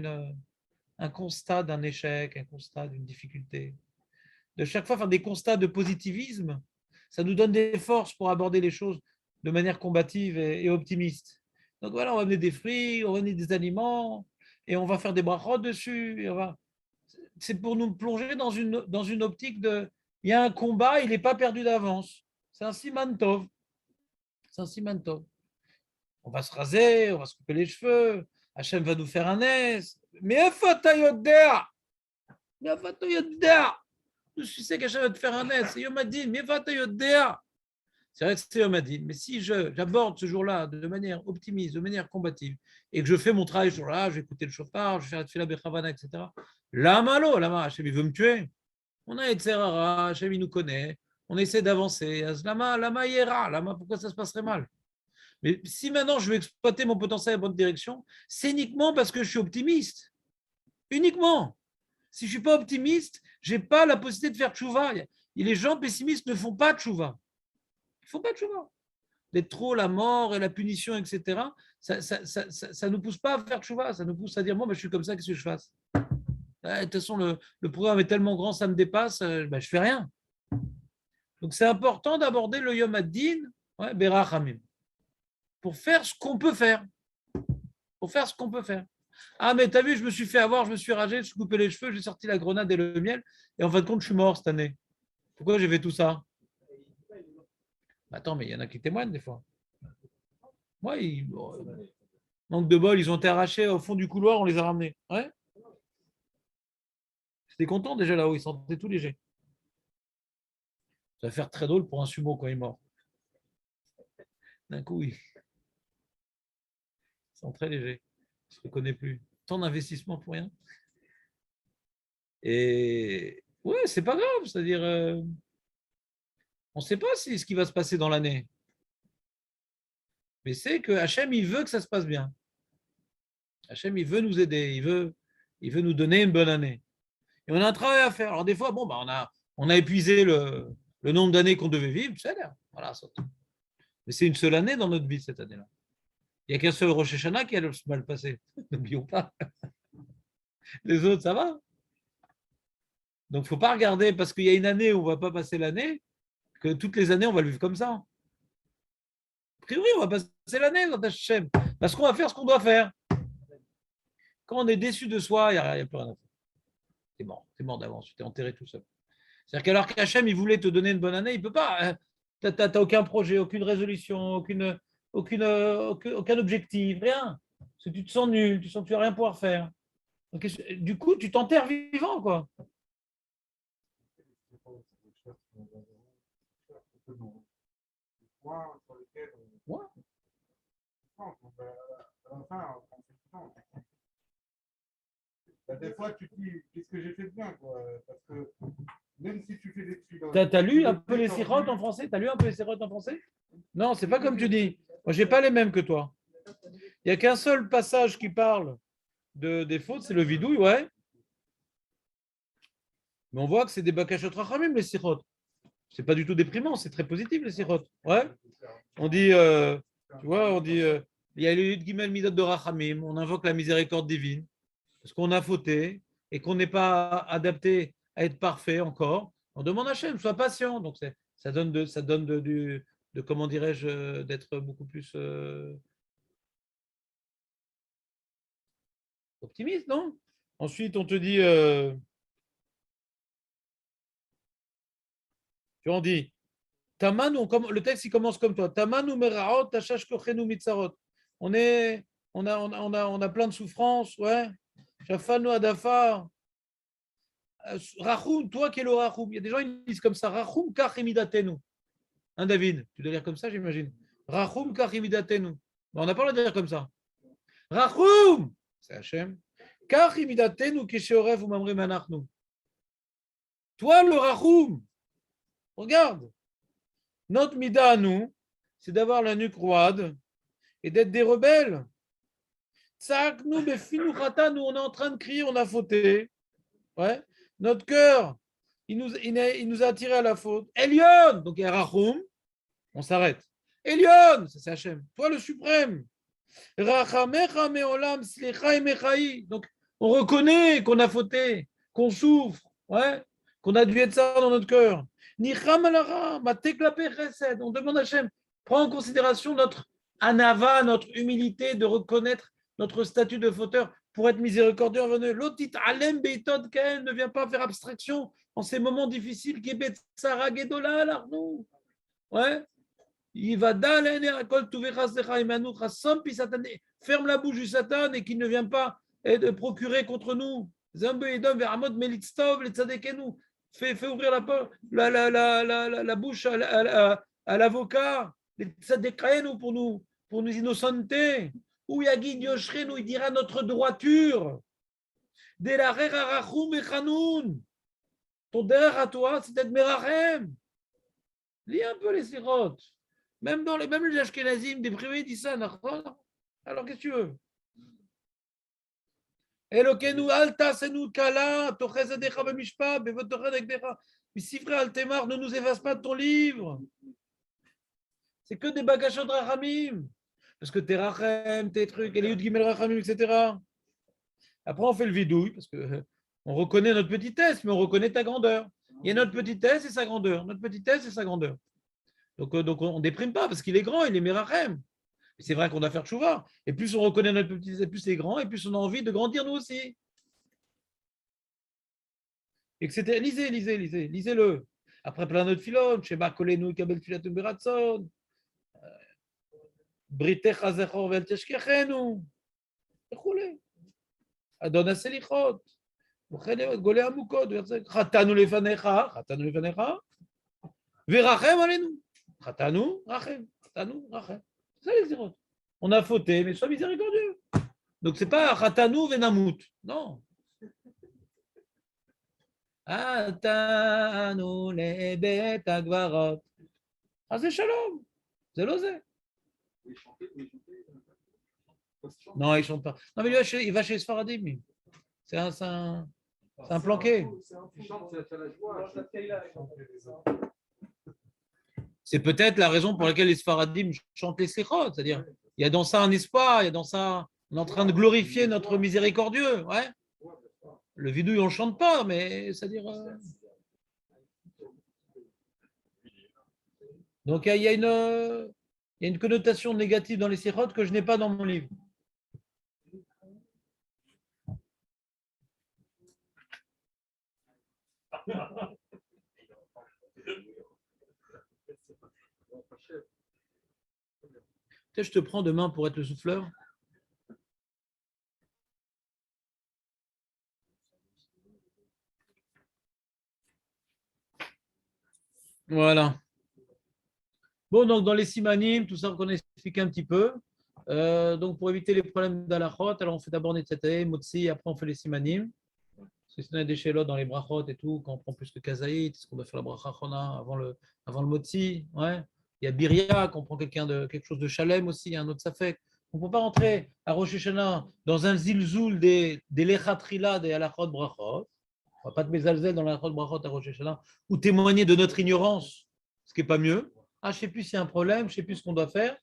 un constat d'un échec, un constat d'une difficulté. De chaque fois, faire des constats de positivisme, ça nous donne des forces pour aborder les choses de manière combative et optimiste. Donc voilà, on va amener des fruits, on va amener des aliments, et on va faire des brachot dessus. C'est pour nous plonger dans une optique de, il y a un combat, il n'est pas perdu d'avance. C'est un siman tov. C'est un siman tov. On va se raser, on va se couper les cheveux, Hachem va nous faire un S. Mais je sais qu'Hachem va te faire un S. C'est Yom Hadin, mais c'est vrai que c'est Yom Hadin, mais si j'aborde ce jour-là de manière optimiste, de manière combative, et que je fais mon travail ce jour-là, je vais écouter le chauffard, je vais faire la tefila bechavana, etc. Lama, Hachem, il veut me tuer. On a Etzerara, Hachem, il nous connaît, on essaie d'avancer. Lama, Yera, Lama, pourquoi ça se passerait mal? Mais si maintenant je veux exploiter mon potentiel à la bonne direction, c'est uniquement parce que je suis optimiste. Uniquement. Si je ne suis pas optimiste, je n'ai pas la possibilité de faire tchouva. Et les gens pessimistes ne font pas tchouva. Ils ne font pas tchouva. D'être trop la mort et la punition, etc., ça ne nous pousse pas à faire tchouva. Ça nous pousse à dire, bon, ben, je suis comme ça, qu'est-ce que je fasse? De toute façon, le programme est tellement grand, ça me dépasse, ben, je ne fais rien. Donc, c'est important d'aborder le Yom Ad-Din, ouais, Berachamim, pour faire ce qu'on peut faire. Pour faire ce qu'on peut faire. Ah, mais t'as vu, je me suis fait avoir, je me suis ragé, je me suis coupé les cheveux, j'ai sorti la grenade et le miel, et en fin de compte, je suis mort cette année. Pourquoi j'ai fait tout ça? Attends, mais il y en a qui témoignent des fois. Moi, manque de bol, ils ont été arrachés au fond du couloir, on les a ramenés. Ouais. J'étais content déjà là-haut, ils sentaient tout léger. Ça va faire très drôle pour un sumo quand il est mort. D'un coup, ils sont très légers. Je ne reconnais plus. Tant d'investissement pour rien. Et ouais, c'est pas grave. C'est-à-dire, on ne sait pas ce qui va se passer dans l'année. Mais c'est que Hachem, il veut que ça se passe bien. Hachem, il veut nous aider. Il veut nous donner une bonne année. Et on a un travail à faire. Alors, des fois, bon, bah, on a épuisé le nombre d'années qu'on devait vivre. C'est l'air. Voilà, mais c'est une seule année dans notre vie, cette année-là. Il n'y a qu'un seul Rosh Hashanah qui a le mal passé. N'oublions pas. Les autres, ça va. Donc, il ne faut pas regarder parce qu'il y a une année où on ne va pas passer l'année, que toutes les années, on va le vivre comme ça. A priori, on va passer l'année dans Hachem. Parce qu'on va faire ce qu'on doit faire. Quand on est déçu de soi, il n'y a plus rien à faire. T'es mort d'avance, tu t'es enterré tout seul. C'est-à-dire qu'alors qu'Hachem, il voulait te donner une bonne année, il ne peut pas. Tu n'as aucun projet, aucune résolution, aucun objectif, rien. Parce que tu te sens nul, tu sens que tu ne vas rien pouvoir faire. Donc, du coup, tu t'enterres vivant, quoi. Ouais. Des fois, tu te dis, qu'est-ce que j'ai fait de bien, quoi. Parce que même si tu fais des tefilot, T'as lu un peu les sirotes en français? T'as lu un peu les sirotes en français? Non, c'est pas comme tu dis. Moi, j'ai pas les mêmes que toi. Il n'y a qu'un seul passage qui parle des fautes, c'est le vidouille, ouais. Mais on voit que c'est des bakashot rachamim, les sirotes. C'est pas du tout déprimant, c'est très positif, les sirotes. Ouais. On dit, tu vois, on dit, il y a le Gimel Midot de Rachamim, on invoque la miséricorde divine, parce qu'on a fauté et qu'on n'est pas adapté à être parfait encore. On demande à Hachem, sois patient. Donc ça donne de comment dirais-je, d'être beaucoup plus optimiste, non? Ensuite, on te dit, tu en dis, Taman, le texte il commence comme toi. Taman ou meraot, tashash kochenu mitzarot. On est, on a plein de souffrances, ouais. Shafanu adafar. Rachum, toi qui es le Rachum. Il y a des gens qui disent comme ça. Rachum kach imidatenu. Hein, David? Tu dois dire comme ça, j'imagine. Rachum kach imidatenu. On n'a pas le droit de dire comme ça. Rachum, c'est Hachem. Kach imidatenu kisheorev ou mamrim anachnu. Toi le Rachum, regarde. Notre mida à nous, c'est d'avoir la nuque roide et d'être des rebelles. Tsak, nous, nous, on est en train de crier, on a fauté. Ouais. Notre cœur, il nous a attiré à la faute. Elion, donc il y a Rachum, on s'arrête. Elion, c'est Hachem, toi le suprême. Rachamecha meolam slicha mechai. Donc on reconnaît qu'on a fauté, qu'on souffre, ouais, qu'on a dû être ça dans notre cœur. Nicham alara, mateklape chesed. On demande à Hachem, prends en considération notre anava, notre humilité de reconnaître notre statut de fauteur pour être miséricordieux envers nous. L'otit alem beitod kael, ne vient pas faire abstraction en ces moments difficiles. Kebet sara gedola alarnou. Ouais. Ferme la bouche du Satan et qu'il ne vient pas de procurer contre nous. Fais ouvrir la bouche à l'avocat pour nous innocenter. Ou Yagid Yoshreinu, il dira notre droiture. Ton derrière à toi, c'est d'être Merachem. Lis un peu les sirotes. Même les Ashkenazim déprimés disent ça. Alors qu'est-ce que tu veux? Elokenu alta senu kala, tochez adecha b'mishpat, bevotochen ekdecha. Misifre altemar, ne nous efface pas de ton livre. C'est que des bagachot rachamim. Parce que tes rachem, tes trucs, et les yud gimel rachamim, etc. Après, on fait le vidouille, parce qu'on reconnaît notre petitesse, mais on reconnaît ta grandeur. Il y a notre petitesse et sa grandeur. Notre petitesse et sa grandeur. Donc on ne déprime pas, parce qu'il est grand, il est Merachem. C'est vrai qu'on doit faire tchouva. Et plus on reconnaît notre petitesse, et plus c'est grand, et plus on a envie de grandir nous aussi. Etc. Lisez-le. Après plein d'autres philons, Sheba Kolenu Kabel Filatum Beratson, Britech Azechor Vel Teshkechenu, Adon Aselichot, Golé Amukot, Chatanu Lefanecha, Verachem Alenu, Chatanu, Rachem. C'est ça les zérotes. On a fauté, mais sois miséricordieux. Donc c'est pas Chatanu Venamut. Non. Atanu lebet agvarot. Ah, c'est shalom. C'est l'osé. Non, il ne chante pas. Non, mais lui, il va chez les Sfaradim. lui. C'est un planqué. C'est peut-être la raison pour laquelle les Sfaradim chantent les Sechot. C'est-à-dire, il y a dans ça un espoir, il y a dans ça, on est en train de glorifier notre miséricordieux. Ouais. Le vidouille, on ne chante pas, mais c'est-à-dire. Donc, il y a une connotation négative dans les Sechot que je n'ai pas dans mon livre. Peut-être je te prends demain pour être le souffleur. Voilà. Bon, donc dans les simanim, tout ça qu'on a expliqué un petit peu. Donc pour éviter les problèmes d'alachot, alors on fait d'abord Netzaté, Motsi, après on fait les simanim. que si on a des shélotes dans les brachot et tout, quand on prend plus que kazaït, est-ce qu'on doit faire la bracha chona avant le motzi? Ouais. Il y a Biria, qu'on prend quelque chose de Shalem aussi, il y a un autre safek. On ne peut pas rentrer à Rosh Hashanah dans un zilzoul des lechatrila des halachot brachot. On ne va pas te mésalzel dans la halachot brachot à Rosh Hashanah ou témoigner de notre ignorance, ce qui n'est pas mieux. Ah, je ne sais plus s'il y a un problème, je ne sais plus ce qu'on doit faire.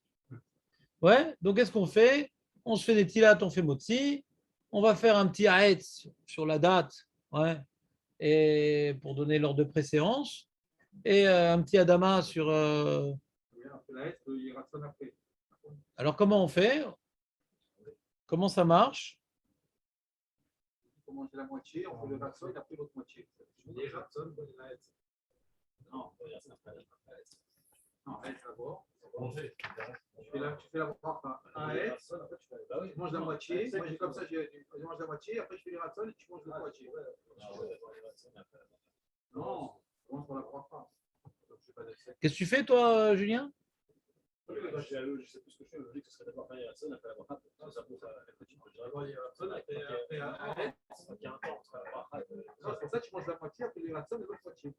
Ouais, donc qu'est-ce qu'on fait? On se fait des tilat, on fait motzi. On va faire un petit haetz sur la date, ouais, et pour donner l'ordre de préséance, et un petit adama sur. Alors comment on fait? Comment ça marche? On mange la moitié, on fait le ratson et après l'autre moitié. Les Ratson, non, Non, Haetz d'abord. manger. Tu fais la bracha. Un Haetz, tu manges la moitié. Moi, comme ça, je mange la moitié. Après, je fais les ratson et tu manges l'autre moitié. Non, on mange pour la bracha. Qu'est-ce que tu fais, toi, Julien? Je sais plus ce que je fais, logique, ce serait d'abord faire les Ratson, après la bracha. Ça pour la petite. Les Ratson, après un Haetz, il y a un temps entre la bracha. C'est pour ça que tu manges la moitié, après les ratson et l'autre moitié.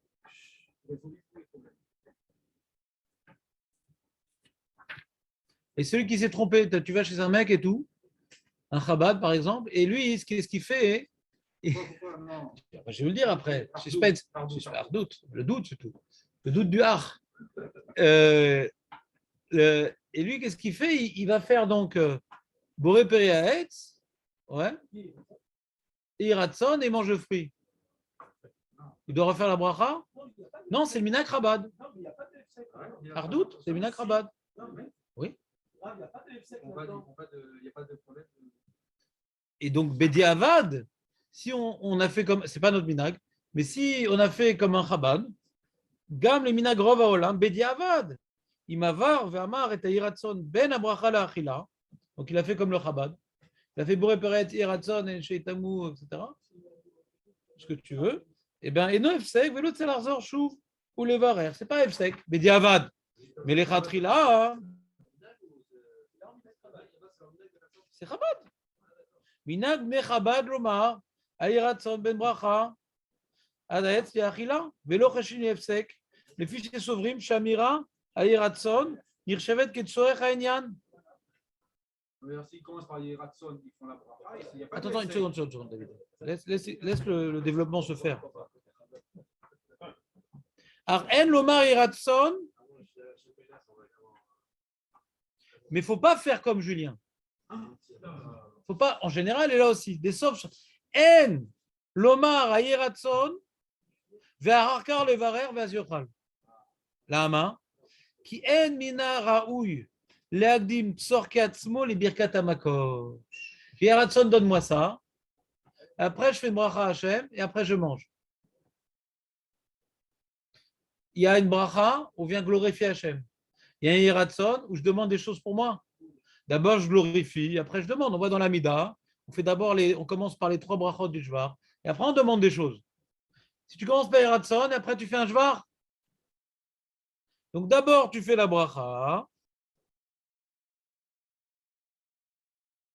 Résoudre tous les problèmes. Et celui qui s'est trompé, tu vas chez un mec et tout, un Chabad par exemple, et lui, qu'est-ce qu'il fait? Pourquoi non? Je vais vous le dire après. Suspense. Doute. Le doute, surtout. Le doute du har. Et lui, qu'est-ce qu'il fait? Il va faire donc Boré Peri Haetz, ouais, et Ratson et mange le fruit. Il doit refaire la bracha? Non, c'est le Minak Rabad. Ardout, c'est le Minak Rabad. Oui. Il n'y a pas de problème. Et donc, Bedi Avad, si on a fait comme. C'est pas notre minag, mais si on a fait comme un Chabad, Gam le minag rov haolam, Bedi Avad, Imavar, Ve'amar et Iratson, Ben Abracha la Achila. Donc, il a fait comme le Chabad. Il a fait Boré Peret, Iratson, et Sheitamu, etc. Ce que tu veux. Eh bien, et no Efsek, Velo Tselarzor, Chouv, ou les Varer. C'est pas Efsek, Bedi Avad. Mais les Chatrila, c'est Chabad. Minag Mechabad Lomar, Aïratson Ben Bracha, Adaetz Yachila, Velo Chashin Efsek, les fichiers Sovrim, Shamira, Aïratson, Yirchevet Ketsorech Haïnian. S'ils commencent par les ratson, ils font la bracha. Attends, une seconde, David. Laisse le développement se faire. Ar'en Lomar Iratson, mais il ne faut pas faire comme Julien. Faut pas, en général, et là aussi, des saufs. En lomar ayeratson, ve'ararkar levarer ve'azyochal. Lama, qui en mina raouy, leagdim tsorkatzmo le birkat hamakor. Yeratson, donne-moi ça. Après, je fais une bracha à Hachem et après, je mange. Il y a une bracha où vient glorifier Hachem. Il y a un yeratson où je demande des choses pour moi. D'abord, je glorifie, après, je demande. On va dans la Mida, on commence par les 3 brachot du Jvar, et après, on demande des choses. Si tu commences par Yeratson, et après, tu fais un Jvar. Donc, d'abord, tu fais la bracha.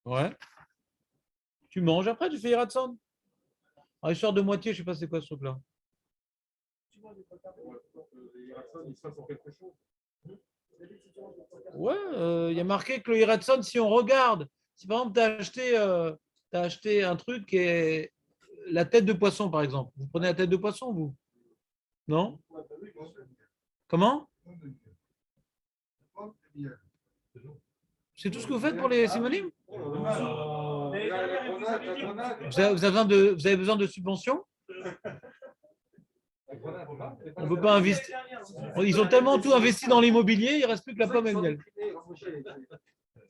Ouais. Tu manges, après, tu fais Yeratson. Alors, histoire de moitié, je ne sais pas c'est quoi ce truc-là. Les ratson, ils sont pour quelque chose. Ouais, il y a marqué que le Yeratson, si on regarde, si par exemple, tu as acheté un truc qui est la tête de poisson, par exemple. Vous prenez la tête de poisson, vous? Non? Comment? C'est tout ce que vous faites pour les simonim? Vous avez besoin de subventions? On ne peut pas investir. Ils ont tellement tout investi dans l'immobilier, il ne reste plus que la pomme et le miel.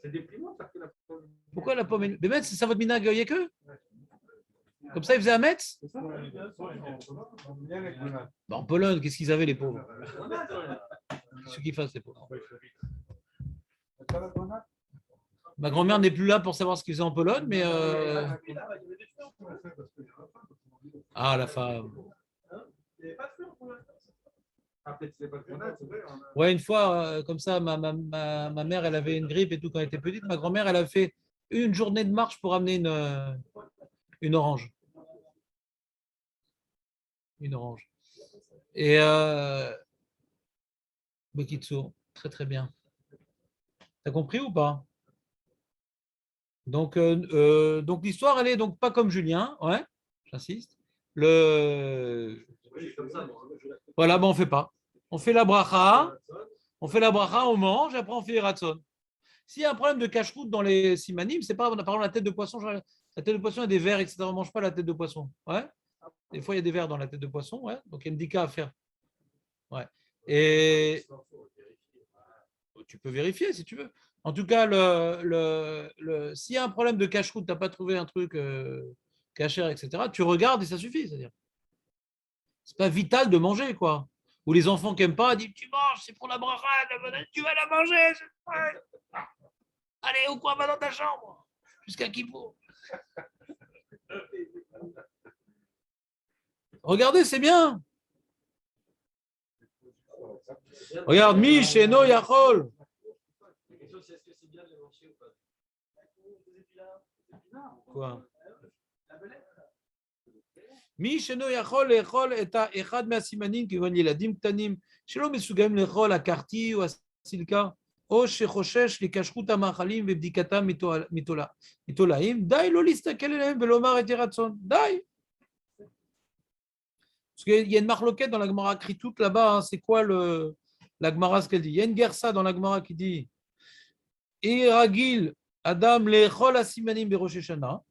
C'est déprimant parce que la pomme. Pourquoi la pomme et le miel? Mais Metz, c'est ça votre minag que? Comme ça, ils faisaient à Metz? En Pologne, qu'est-ce qu'ils avaient, les pauvres? Qu'est-ce qu'ils fassent, les pauvres? Ma grand-mère n'est plus là pour savoir ce qu'ils faisaient en Pologne, mais. Ah, la femme. Ouais, une fois, comme ça, ma mère, elle avait une grippe et tout quand elle était petite. Ma grand-mère, elle a fait une journée de marche pour amener une orange. Une orange. Et Bekitsour, très très bien. T'as compris ou pas? Donc l'histoire, elle est donc pas comme Julien, ouais, j'insiste. Oui, comme ça, moi, Voilà, bon, on fait pas. On fait la bracha, on mange, et après on fait les ratson. S'il y a un problème de cache-route dans les simanim, c'est pas, par exemple, la tête de poisson, la tête de poisson, il y a des vers, etc. On ne mange pas la tête de poisson. Ouais. Des fois, il y a des vers dans la tête de poisson, ouais. Donc il y a une dika à faire. Ouais. Et tu peux vérifier si tu veux. En tout cas, s'il y a un problème de cache-route, tu n'as pas trouvé un truc cachère, etc., tu regardes et ça suffit. C'est-à-dire, c'est pas vital de manger, quoi. Ou les enfants qui n'aiment pas disent tu manges, c'est pour la bracha, tu vas la manger. Allez, au coin, va dans ta chambre. Jusqu'à Kippour. Regardez, c'est bien. Regarde, Mich et No Yachol. La question, c'est est-ce que c'est bien de les manger ou pas? Quoi? מי שאינו יכול לאכול את אחד מהסימנים כגון ילדים קטנים שלא מסוגלים לאכול הקרטי או הסילקה או שחושש לכשרות המאכלים ובדיקתם מתולעים, די לא להסתכל עליהם ולומר את הרצון, די. Parce qu'il y a une marloquette dans la Gemara écrit toute là-bas, hein, c'est quoi la Gemara, ce qu'elle dit? Il y a une gersa dans la Gemara qui dit Iragil Adam lechol asimanim berosh Hashanah.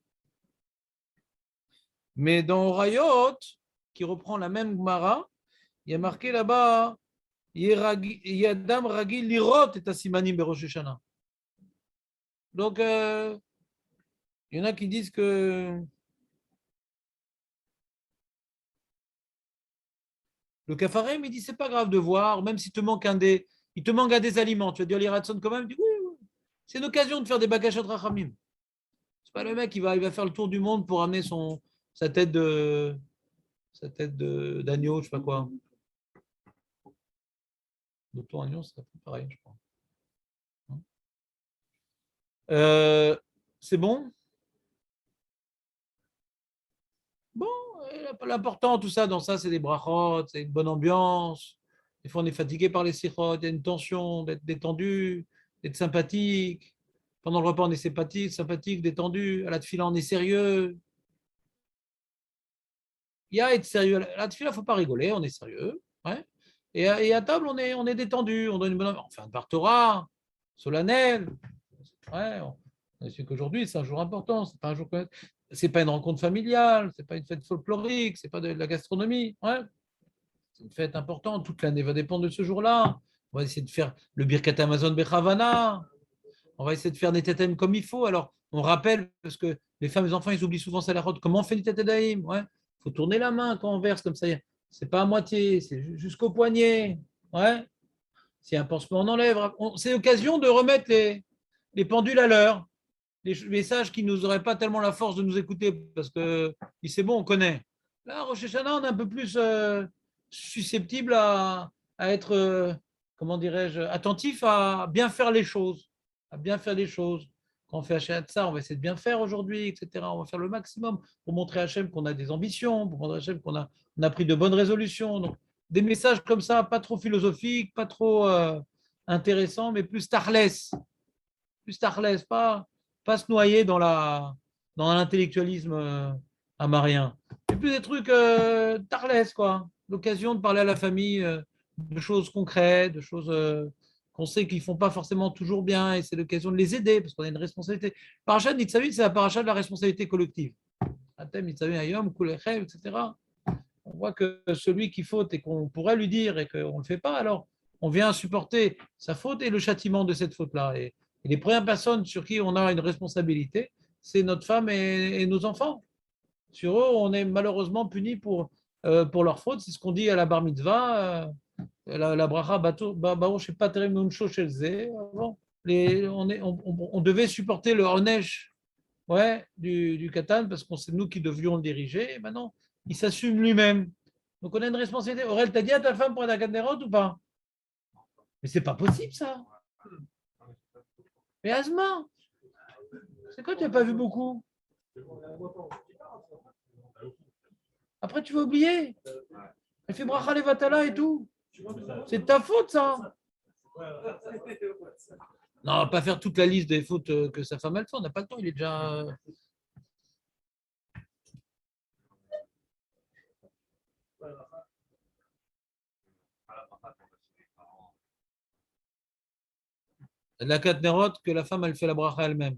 Mais dans Orayot, qui reprend la même Gemara, il y a marqué là-bas Yadam Ragil lirot et asimanim berosh Hashanah. Donc, il y en a qui disent que le kafarem, il dit c'est pas grave de voir, même s'il te manque il te manque un des aliments. Tu vas dire l'Iratson quand même, il dit oui, oui. C'est une occasion de faire des bagachot rachamim. C'est pas le mec qui va faire le tour du monde pour amener sa tête d'agneau, je sais pas quoi. Mouton agneau, c'est pareil, je crois. C'est bon? Bon, l'important, tout ça, dans ça, c'est des brachot, c'est une bonne ambiance. Des fois, on est fatigué par les sichot, il y a une tension, d'être détendu, d'être sympathique. Pendant le repas, on est sympathique, détendu. À la tefila, on est sérieux. Il y a être sérieux. À la tefila, il ne faut pas rigoler, on est sérieux. Ouais. Et à table, on est détendu, on donne une bonne ambiance. On fait un bar Torah, solennel. Ouais, on sait qu'aujourd'hui, c'est un jour important. C'est pas une rencontre familiale, c'est pas une fête folklorique, c'est pas de la gastronomie. Ouais. C'est une fête importante. Toute l'année va dépendre de ce jour-là. On va essayer de faire le Birkat Amazon Bechavana. On va essayer de faire des tétèmes comme il faut. Alors, on rappelle, parce que les femmes et les enfants, ils oublient souvent ça la route. Comment on fait du tétédaïm? Ouais. Il faut tourner la main quand on verse comme ça. C'est pas à moitié, c'est jusqu'au poignet. Ouais. S'il y a un pansement, on enlève. C'est l'occasion de remettre les pendules à l'heure. Les messages qui n'auraient pas tellement la force de nous écouter parce que c'est bon, on connaît. Là, Rosh Hashanah, on est un peu plus susceptible à être, comment dirais-je, attentif à bien faire les choses. À bien faire les choses. Quand on fait ça, on va essayer de bien faire aujourd'hui, etc. On va faire le maximum pour montrer à Hachem qu'on a des ambitions, pour montrer à Hachem on a pris de bonnes résolutions. Donc, des messages comme ça, pas trop philosophiques, pas trop intéressants, mais plus tarless. Plus tarless, pas se noyer dans l'intellectualisme amarien. C'est plus des trucs tarless, quoi. L'occasion de parler à la famille de choses concrètes, de choses qu'on sait qu'ils ne font pas forcément toujours bien, et c'est l'occasion de les aider, parce qu'on a une responsabilité. Parachat Nitzavim, c'est la paracha de la responsabilité collective. Atem Nitzavim Ayom, Kulechem, etc. On voit que celui qui faute et qu'on pourrait lui dire et qu'on ne le fait pas, alors on vient supporter sa faute et le châtiment de cette faute-là. Et les premières personnes sur qui on a une responsabilité, c'est notre femme et nos enfants. Sur eux, on est malheureusement puni pour leur faute. C'est ce qu'on dit à la bar mitzvah, la bracha baruch et paterem nuncho shelze. On devait supporter le onesh, ouais, du katan parce qu'on c'est nous qui devions le diriger. Et maintenant, il s'assume lui-même. Donc on a une responsabilité. Aurel, t'as dit à ta femme pour être à ou pas? Mais c'est pas possible ça. Mais Asma, c'est quoi tu n'as pas vu beaucoup? Après, tu vas oublier. Elle fait bracha levatala et tout. C'est de ta faute, ça. Non, on va pas faire toute la liste des fautes que sa femme a fait. On n'a pas le temps, il est déjà. La katnerot, que la femme, elle fait la bracha elle-même.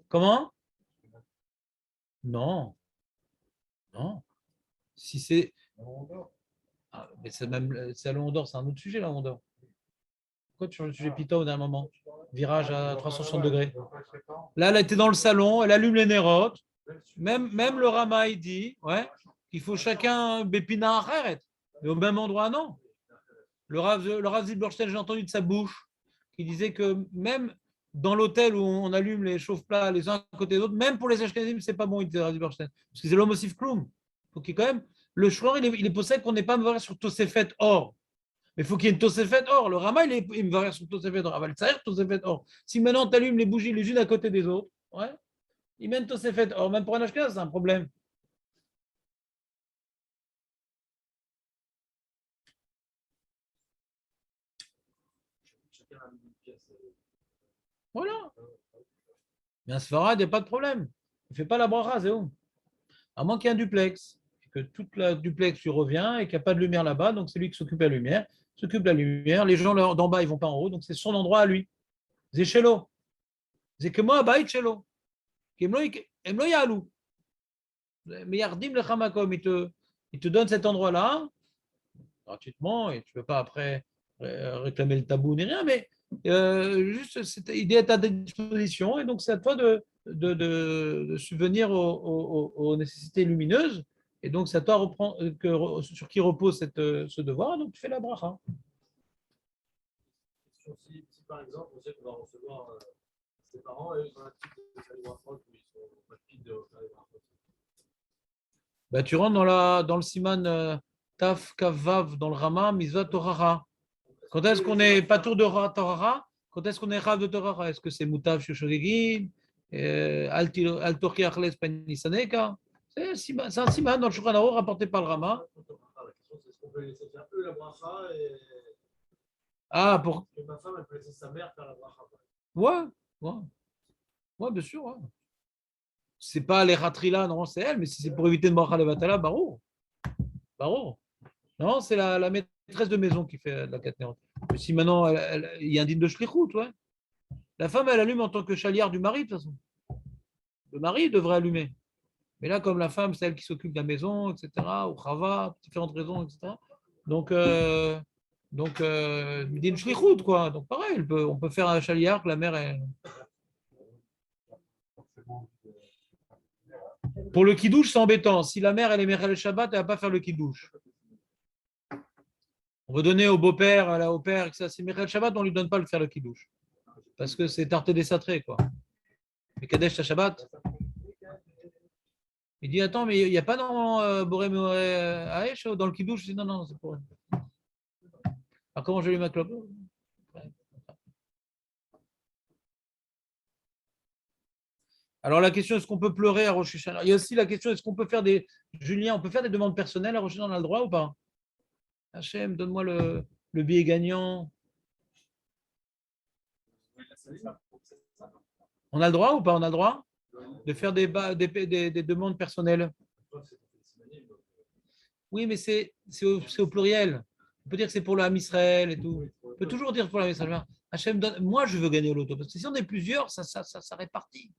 Comment? Non. Non. Si c'est. Ah, mais c'est même. C'est à l'eau d'or, c'est un autre sujet, là, l'eau d'or. Pourquoi tu changes le sujet pita au dernier moment? Virage à 360 degrés. Là, elle était dans le salon, elle allume les nérotes. Même le Rama, il dit qu'il faut chacun bépina arrête. Mais au même endroit, non. Le Rav Zilberstein, j'ai entendu de sa bouche, qui disait que même dans l'hôtel où on allume les chauffe-plats les uns à côté des autres, même pour les Ashkenazim, c'est pas bon, il disait Rav Zilberstein. Parce que c'est l'homme aussi Kloum. Faut qu'il quand même. Le Shlor, il est possible qu'on n'ait pas me sur Tosefet or. Mais il faut qu'il y ait une Tosefet or. Le Rama, il me varie sur Tosefet or. Aval Tsaher, Tosefet or. Si maintenant tu allumes les bougies les unes à côté des autres, il mène Tosefet or. Même pour un Ashkenaz, c'est un problème. Voilà. Mais un Sfarad, il n'y a pas de problème. Il ne fait pas la bracha, c'est où? À moins qu'il y ait un duplex. Et que toute la duplex lui revient et qu'il n'y a pas de lumière là-bas. Donc c'est lui qui s'occupe de la lumière. S'occupe de la lumière. Les gens d'en bas, ils ne vont pas en haut. Donc c'est son endroit à lui. C'est chez l'eau. C'est que moi, baït chez l'eau. Emlo yalou. Mais Yardim le Chamakom, il te donne cet endroit-là gratuitement et tu ne peux pas après réclamer le tabou ni rien, mais juste il est à ta disposition et donc c'est à toi de subvenir aux nécessités lumineuses et donc c'est à toi sur qui repose ce devoir, donc tu fais la bracha. Si par exemple on sait qu'on va recevoir ses parents et ils ont un type de salut où ils sont pas de de faire les brachot. Bah, tu rentres dans le siman Taf Kavav dans le Rama Mitzvah Torara. Quand est-ce qu'on est pas tour de Torara? Quand est-ce qu'on est Rav de Torara? Est-ce que c'est Moutav Shoshogegin? Al Torki Achles Panisaneka? C'est un siman dans le Shulchan Aruch rapporté par le Rama. La question c'est est-ce qu'on peut laisser faire eux la bracha et Pour. que ma femme elle peut laisser sa mère faire la bracha. Ouais, bien sûr. Ouais. C'est pas les ratrila, non, c'est elle, mais si c'est pour éviter de bracha levatala, baro. Non, c'est la maîtresse de maison qui fait de la katnerot. Mais si maintenant il y a un digne de shlichut, ouais. La femme, elle allume en tant que chaliard du mari, de toute façon. Le mari devrait allumer. Mais là, comme la femme, c'est elle qui s'occupe de la maison, etc., ou chava, différentes raisons, etc. Donc, digne shlichut, quoi. Donc, pareil, on peut faire un chaliard que la mère est. Pour le kidouche, c'est embêtant. Si la mère, elle est Mechel Shabbat, elle ne va pas faire le kidouche. On veut donner au beau-père, au père, que ça, c'est Mechel Shabbat, on ne lui donne pas de faire le kidouche. Parce que c'est tarté des satrés, quoi. Mais Kadesh ta Shabbat. Il dit, attends, mais il n'y a pas dans Boré Aesh, dans le kidouche? Je dis, non, c'est pour elle. Alors comment je lui mets ma clope? Alors la question, est-ce qu'on peut pleurer à Rosh Hashanah? Il y a aussi la question, est-ce qu'on peut faire des. Julien, on peut faire des demandes personnelles à Rosh Hashanah, on a le droit ou pas? Hachem, donne-moi le billet gagnant. On a le droit ou pas? On a le droit de faire des demandes personnelles? Oui, mais c'est au pluriel. On peut dire que c'est pour le Ham Israël et tout. On peut toujours dire pour le Ham Israël. Hachem, moi, je veux gagner au loto. Parce que si on est plusieurs, ça répartit.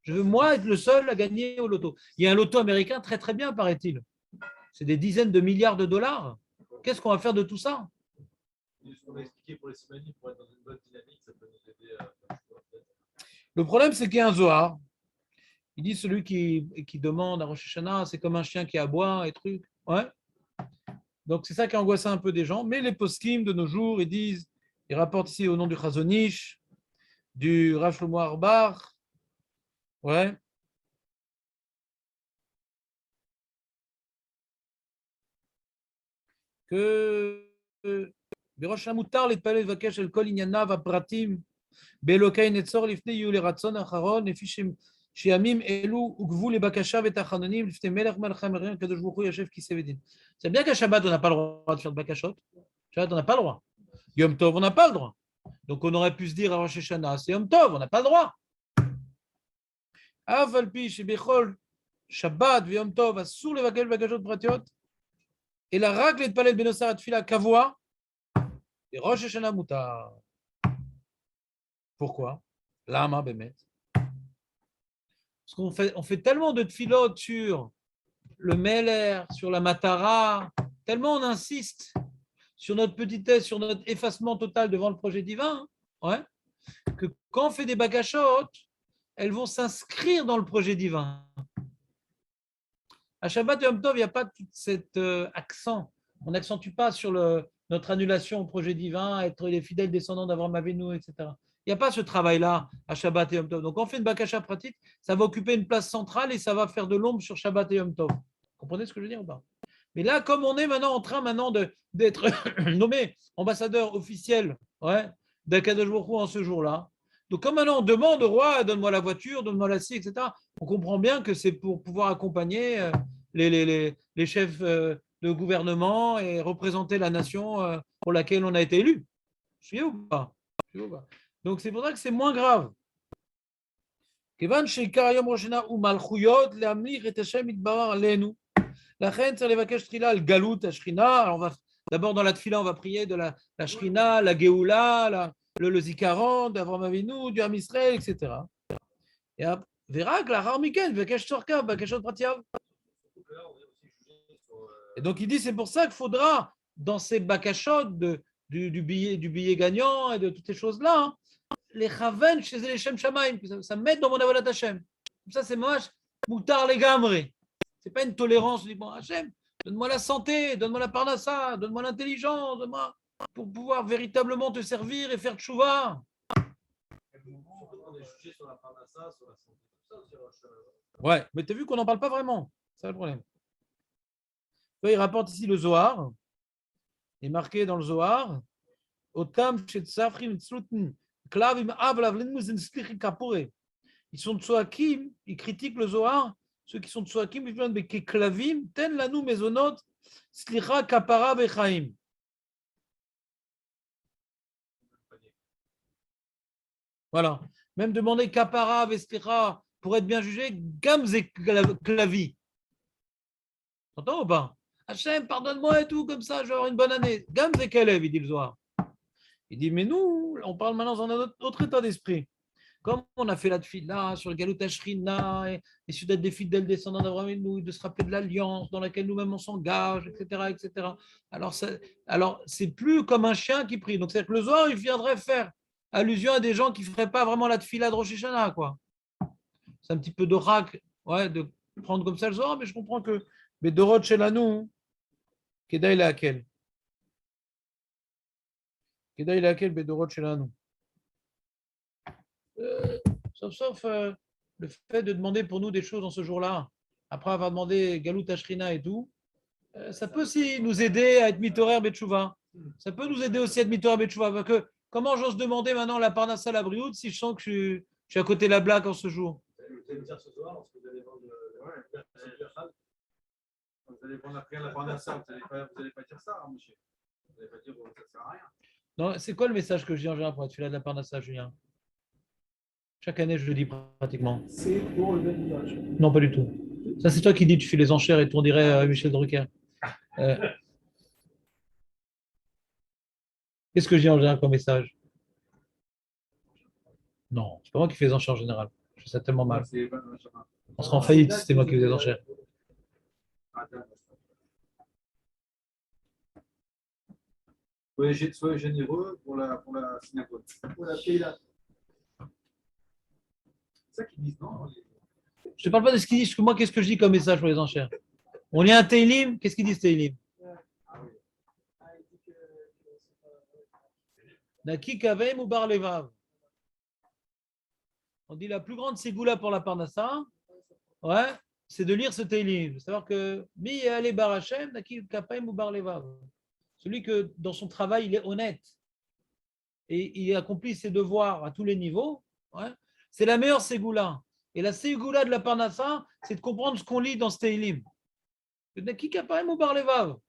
Je veux, moi, être le seul à gagner au loto. Il y a un loto américain très, très bien, paraît-il. C'est des dizaines de milliards de dollars. Qu'est-ce qu'on va faire de tout ça? Ce qu'on a expliqué pour les Simani, pour être dans une bonne dynamique, ça peut nous aider à. Le problème, c'est qu'il y a un Zohar. Il dit celui qui demande à Rosh Hashanah, c'est comme un chien qui aboie et trucs. Ouais. Donc, c'est ça qui angoisse un peu des gens. Mais les poskim de nos jours, ils rapportent ici au nom du Chazonish, du Rav Shlomo Auerbach. Ouais. Que בראש המותר להתפלל לבקש על כל ענייניו הפרטים באלוקי נצור לפני יהיו לרצון האחרון לפי שימים אלו הוגבו לבקשה ותחנונים לפני מלך מלכי המלכים הקדוש ברוך הוא יושב כיסא ודין. C'est bien qu'à Shabbat, on n'a pas le droit de faire de bakashot. Shabbat, on n'a pas le droit. Yom Tov, on n'a pas le droit. Donc, on aurait pu se dire à Rosh Hashanah, c'est Yom Tov, on n'a pas le droit. אף על פי שבכל שבת ויום טוב אסור לבקש בקשות פרטיות, אלא רק להתפלל בנוסף התפילה קבוע, בראש השנה מותר. Pourquoi? למה באמת? Parce qu'on fait tellement de tfilotes sur le Meler, sur la Matara, tellement on insiste sur notre petitesse, sur notre effacement total devant le projet divin, ouais, que quand on fait des bakashot, elles vont s'inscrire dans le projet divin. À Shabbat et Yom Tov, il n'y a pas tout cet accent. On n'accentue pas sur notre annulation au projet divin, être les fidèles descendants d'Avraham Avinu, etc. Il n'y a pas ce travail-là à Shabbat et Yom Tov. Donc, quand on fait une bakasha pratique, ça va occuper une place centrale et ça va faire de l'ombre sur Shabbat et Yom Tov. Vous comprenez ce que je veux dire ou pas? Mais là, comme on est maintenant en train d'être nommé ambassadeur officiel, ouais, d'Akadosh Baruch Hu en ce jour-là, donc comme maintenant on demande au roi, donne-moi la voiture, donne-moi la scie, etc., on comprend bien que c'est pour pouvoir accompagner les chefs de gouvernement et représenter la nation pour laquelle on a été élu. Suivez ou pas? Donc c'est pour ça que c'est moins grave. La reine, c'est l'évacuation Shrina, le Galout, la Shrina. D'abord, dans la Tfila, on va prier de la Shrina, la Géoula, le Zikaron, d'Avraham Avinu, du Ham Israël, etc. Et Vérak, la Harmiken, Vekash Sorka, Vakashot Pratiav. Et donc, il dit c'est pour ça qu'il faudra, dans ces bakashot du billet gagnant et de toutes ces choses-là, hein, les chaven chez les Shem Shamaim, ça me met dans mon avodat Hashem. Comme ça, c'est moche, moutar les gamrés. Ce n'est pas une tolérance. On dit, bon, Hachem, donne-moi la santé, donne-moi la parnassa, donne-moi l'intelligence, donne-moi pour pouvoir véritablement te servir et faire tchouva. Ouais, mais tu as vu qu'on n'en parle pas vraiment. C'est le problème. Il rapporte ici le Zohar. Il est marqué dans le Zohar. Ils sont tsoakim, ils critiquent le Zohar. Ceux qui sont tsoakim, ils disent mais keklavim, ten lanu mezonot, slicha kapara bechaim. Voilà. Même demander kapara veslicha pour être bien jugé, gamze klavi. T'entends ou pas? Hachem, pardonne-moi et tout, comme ça, je vais avoir une bonne année. Gamze kelev, il dit le Zohar. Il dit, mais nous, on parle maintenant dans un autre état d'esprit. Comme on a fait la tfila sur le Galut Ashrina et sur d'être des fidèles descendants d'Avraham Avinu, de se rappeler de l'alliance dans laquelle nous-mêmes on s'engage, etc., etc. Alors, c'est plus comme un chien qui prie. Donc, c'est-à-dire que le Zohar, il viendrait faire allusion à des gens qui ne feraient pas vraiment la tfila de Rosh Hashanah, quoi. C'est un petit peu d'oracle, ouais, de prendre comme ça le Zohar, mais je comprends que mais Dorot Shelanu, Kedaï Lakel. Kedaï Lakel, Bedorot Shelanu. Sauf le fait de demander pour nous des choses en ce jour-là, après avoir demandé Galut Ashrina et tout, ça peut aussi nous aider à être Mitorer Betchouva. Ça peut nous aider aussi à être Mitorer Betchouva. Parce que comment j'ose demander maintenant la Parnassa la Brioud si je sens que je suis à côté de la blague en ce jour? Vous allez me dire ce soir, lorsque vous allez vendre vous allez prendre la prière de la Parnassa, vous n'allez pas dire ça, hein, monsieur. Vous n'allez pas dire que ça ne sert à rien. Non, c'est quoi le message que je dis en général pour être celui-là de la Parnassa, Julien? Chaque année, je le dis pratiquement. C'est pour le même village. Non, pas du tout. Ça, c'est toi qui dis, tu fais les enchères et tout, on dirait Michel Drucker. Qu'est-ce que je dis en général comme message? Non, c'est pas moi qui fais les enchères en général. Je fais ça tellement mal. On sera en faillite si c'était moi qui faisais les enchères. Soyez généreux pour la synagogue. Pour la Keila. C'est ça qu'ils disent, non? Je ne te parle pas de ce qu'ils disent, moi, qu'est-ce que je dis comme message pour les enchères? On lit un Teilim, qu'est-ce qu'ils disent Teilim? Naki kavem ou bar levav. On dit la plus grande ségoula pour la Parnassa, ouais, c'est de lire ce Teilim. De savoir que mi ale bar Hashem, naki kavem ou bar levav. Celui que dans son travail, il est honnête et il accomplit ses devoirs à tous les niveaux, ouais, c'est la meilleure ségoula. Et la ségoula de la Parnassa, c'est de comprendre ce qu'on lit dans ce Teilim. Qui a pas ou bar levav. Donc,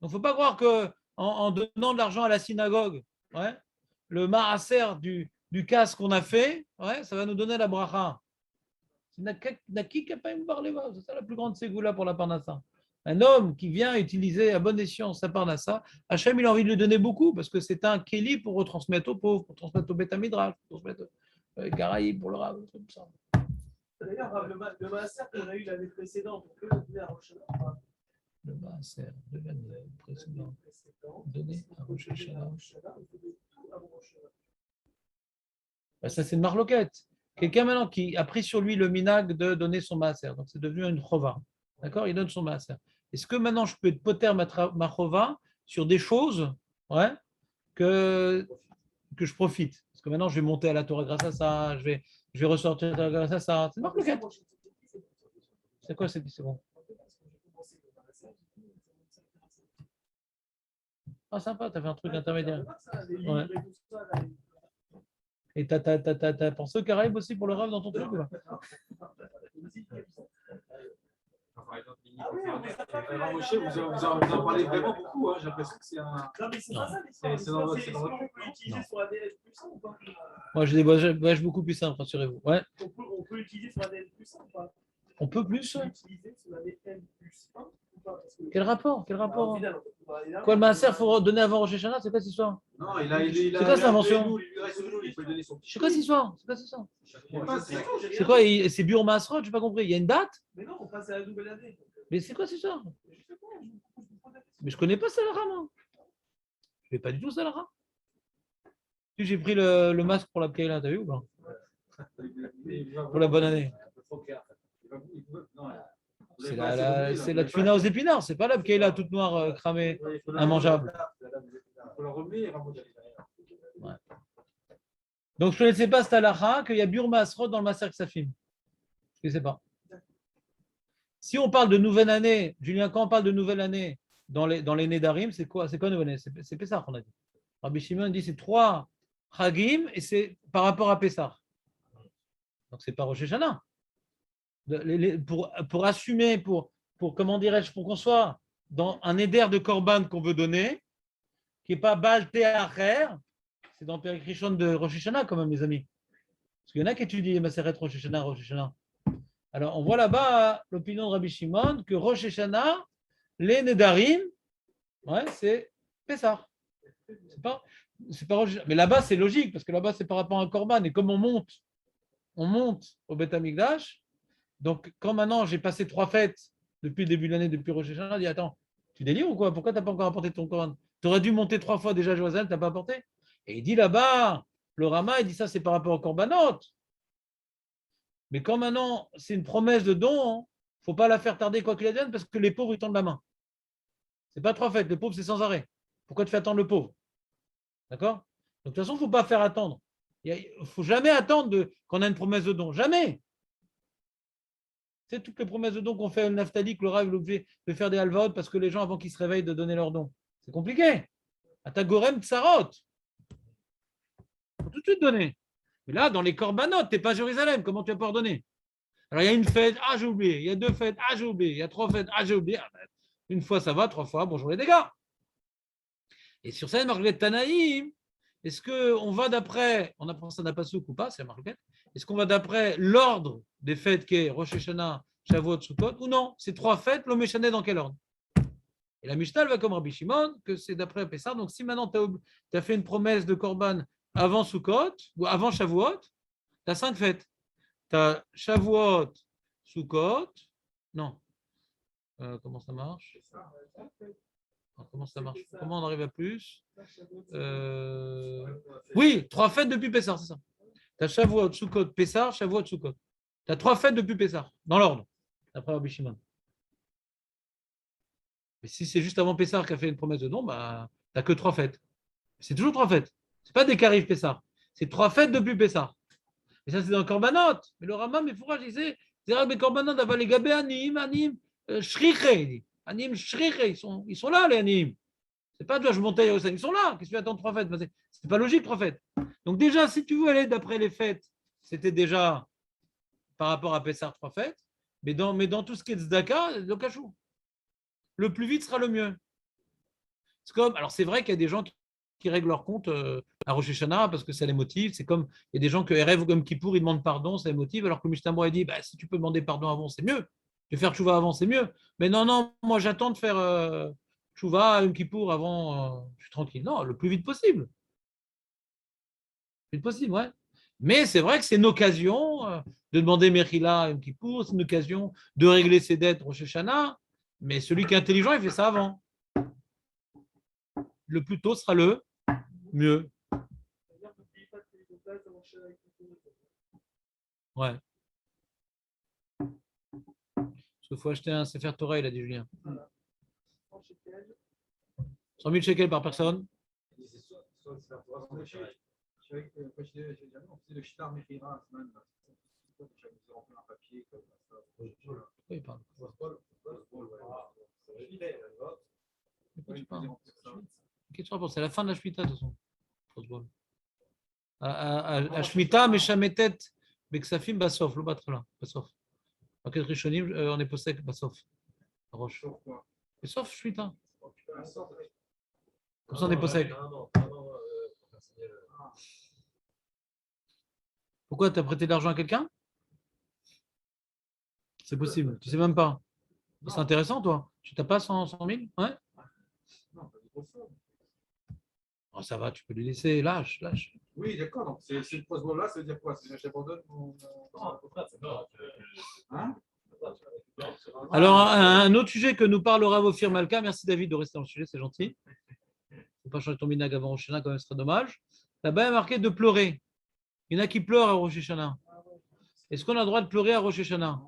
il ne faut pas croire qu'en donnant de l'argent à la synagogue, ouais, le maaser du casse qu'on a fait, ouais, ça va nous donner la bracha. C'est ça la plus grande ségoula pour la Parnassa. Un homme qui vient utiliser à bon escient sa Parnassa, Hachem, il a envie de lui donner beaucoup parce que c'est un kéli pour retransmettre aux pauvres, pour transmettre au Beth Midrash, pour transmettre Garaï pour le Rav, comme ça. D'ailleurs, le massacre qu'on a eu l'année précédente, on peut le donner à Rosh Hashanah. Le maaser de l'année précédente, donné à Rosh Hashanah. Ça, c'est une marloquette. Quelqu'un maintenant qui a pris sur lui le minag de donner son maaser, donc c'est devenu une chova. D'accord? Il donne son maaser. Est-ce que maintenant je peux être poter ma chova sur des choses, ouais, que je profite? Parce que maintenant je vais monter à la Torah grâce à ça, je vais ressortir grâce à ça. C'est une marloquette. C'est quoi cette bon? Ah, sympa, tu as fait un truc intermédiaire. Ouais. Et t'as pensé au Caraïbes aussi pour le Rav dans ton truc ou pas? Vous en parlez vraiment beaucoup. J'ai l'impression que c'est un. Non, mais c'est pas ça, c'est dans votre. On peut l'utiliser sur ADN puissant ou pas? Moi, j'ai des voyages beaucoup plus simples, rassurez-vous. Ouais. On peut l'utiliser sur ADN puissant ou pas? On peut plus? L'utiliser sur ADN puissant ou pas? Quel rapport? Quel rapport? Alors, Quoi, le maaser, il faut donner avant Rosh Hashanah? C'est quoi cette histoire? Non, C'est quoi cette invention? C'est quoi cette histoire? C'est quoi cette histoire? C'est quoi? C'est Biur Maasrot? Je n'ai pas compris. Il y a une date? Mais non, on passe à la nouvelle année. Mais c'est quoi cette histoire? Je sais pas, Mais je ne connais pas Salara, moi. Je ne fais pas du tout Salara. J'ai pris le masque pour la Pkaïla, t'as vu ou pas? Pour la bonne année. C'est la tfina aux épinards, c'est pas la Pkaïla toute noire, cramée, immangeable. Ouais. Donc je ne connaissais pas cette halakha qu'il y a Biur Maasrot dans le Maser Ksafim. Je ne sais pas. Si on parle de nouvelle année, Julien, quand on parle de nouvelle année dans les Nédarim, c'est quoi nouvelle année? C'est Pessah qu'on a dit. Rabbi Shimon dit c'est 3 Chagim et c'est par rapport à Pessah. Donc c'est pas Rosh Hashanah. Pour assumer, pour comment dirais-je, pour qu'on soit dans un éder de Korban qu'on veut donner, qui n'est pas Baal Te'acher, c'est dans Péric Rishon de Rosh Hashanah quand même, les amis. Parce qu'il y en a qui étudient Maseret Rosh Hashanah. Alors, on voit là-bas l'opinion de Rabbi Shimon que Rosh Hashanah, les Nedarim, ouais, c'est Pessah. C'est pas Rosh Hashanah. Mais là-bas, c'est logique, parce que là-bas, c'est par rapport à un Korban. Et comme on monte au Beth Amikdash, donc quand maintenant j'ai passé 3 fêtes depuis le début de l'année, depuis Rosh Hashanah, je dis attends, tu délires ou quoi? Pourquoi tu n'as pas encore apporté ton Korban? Tu aurais dû monter 3 fois déjà à Jérusalem, tu n'as pas apporté? Et il dit là-bas, le Rama, il dit ça, c'est par rapport au Korbanot. Mais quand maintenant, c'est une promesse de don, il ne faut pas la faire tarder quoi qu'il advienne parce que les pauvres, ils tendent la main. Ce n'est pas 3 fêtes, le pauvre, c'est sans arrêt. Pourquoi tu fais attendre le pauvre? D'accord? Donc, de toute façon, il ne faut pas faire attendre. Il ne faut jamais attendre qu'on a une promesse de don. Jamais. C'est toutes les promesses de don qu'on fait à Naftali, que le Rav est obligé de faire des halvaot parce que les gens, avant qu'ils se réveillent, de donner leur don. C'est compliqué. À ta gorem tsarot. Il faut tout de suite donner. Mais là, dans les korbanot, tu n'es pas à Jérusalem. Comment tu vas pouvoir donner? Alors, il y a une fête, ah, j'ai oublié. Il y a 2 fêtes, ah, j'ai oublié. Il y a 3 fêtes, ah, j'ai oublié. Une fois, ça va. 3 fois, bonjour les dégâts. Et sur cette marquette Tanaïm, est-ce qu'on va d'après, on apprend ça d'Apasouk ou pas, c'est la marquette, est-ce qu'on va d'après l'ordre des fêtes qui est Rosh Hashanah, Shavuot, Sukkot, ou non? Ces 3 fêtes, l'homme échané dans quel ordre? Et la Mishnah va comme Rabbi Shimon, que c'est d'après Pessah. Donc, si maintenant tu as fait une promesse de Korban avant Sukkot, ou avant Shavuot, tu as 5 fêtes. Tu as Shavuot, Sukkot, non. Comment ça marche? Comment ça marche? Comment on arrive à plus? Oui, 3 fêtes depuis Pessah, c'est ça. Tu as Shavuot, Sukkot, Pessah, Shavuot, Sukkot. Tu as 3 fêtes depuis Pessah, dans l'ordre, d'après Rabbi Shimon. Mais si c'est juste avant Pessah qui a fait une promesse de don, bah, tu n'as que 3 fêtes. C'est toujours 3 fêtes. Ce n'est pas dès qu'arrive Pessah. C'est 3 fêtes depuis Pessah. Et ça, c'est dans le Korbanot. Mais le Rama, mais fourrage, il sait, c'est les Korbanot, les Gabé, Anim, Shriche. Anim, Shriche, ils sont là, les Anim. C'est pas de je montais à Jérusalem, ils sont là. Qu'est-ce que tu attends 3 fêtes? C'est pas logique, 3 fêtes. Donc, déjà, si tu veux aller d'après les fêtes, c'était déjà par rapport à Pessah 3 fêtes, mais dans tout ce qui est Tzedaka, le cachou. Le plus vite sera le mieux. C'est comme, alors c'est vrai qu'il y a des gens qui règlent leur compte à Rosh Hashanah parce que ça les motive. C'est comme, il y a des gens que Erev ou comme Kippour, ils demandent pardon, ça les motive, alors que Mishnah Berurah dit, bah, si tu peux demander pardon avant, c'est mieux. De faire tchouva avant, c'est mieux. Mais non, moi j'attends de faire tchouva, Yom Kippour avant, je suis tranquille. Non, le plus vite possible. Le plus vite possible, ouais. Mais c'est vrai que c'est une occasion de demander Mechila à Yom Kippour, c'est une occasion de régler ses dettes Rosh Hashanah. Mais celui qui est intelligent, il fait ça avant. Le plus tôt sera le mieux. Ouais. Parce qu'il faut acheter un Sefer Torah, il a dit Julien. 100 000 shekels par personne. Oui, pardon. C'est la fin de la Shemitah, de toute façon. Shemitah, Meshametet, Beksafim, Basof, le battre là. Basof. En quel Rishonim, on est posé Basof. Roche. Basof, Shemitah. Comme ça, on est posé. Pourquoi tu as prêté de l'argent à quelqu'un? C'est possible. Tu sais même pas. C'est intéressant, toi. Tu n'as pas 100 000? Ouais. Oh, ça va, tu peux lui laisser. Lâche. Oui, d'accord. Donc, c'est une pause là, ça veut dire quoi? C'est que j'abandonne mon. Hein? Alors, un autre sujet que nous parlera Ophir Malka. Merci David de rester dans le sujet, c'est gentil. Il ne faut pas changer ton minag avant Rosh Hashanah, quand même, ce serait dommage. Là-bas, il y a marqué de pleurer. Il y en a qui pleurent à Rosh Hashanah. Est-ce qu'on a le droit de pleurer à Rosh Hashanah?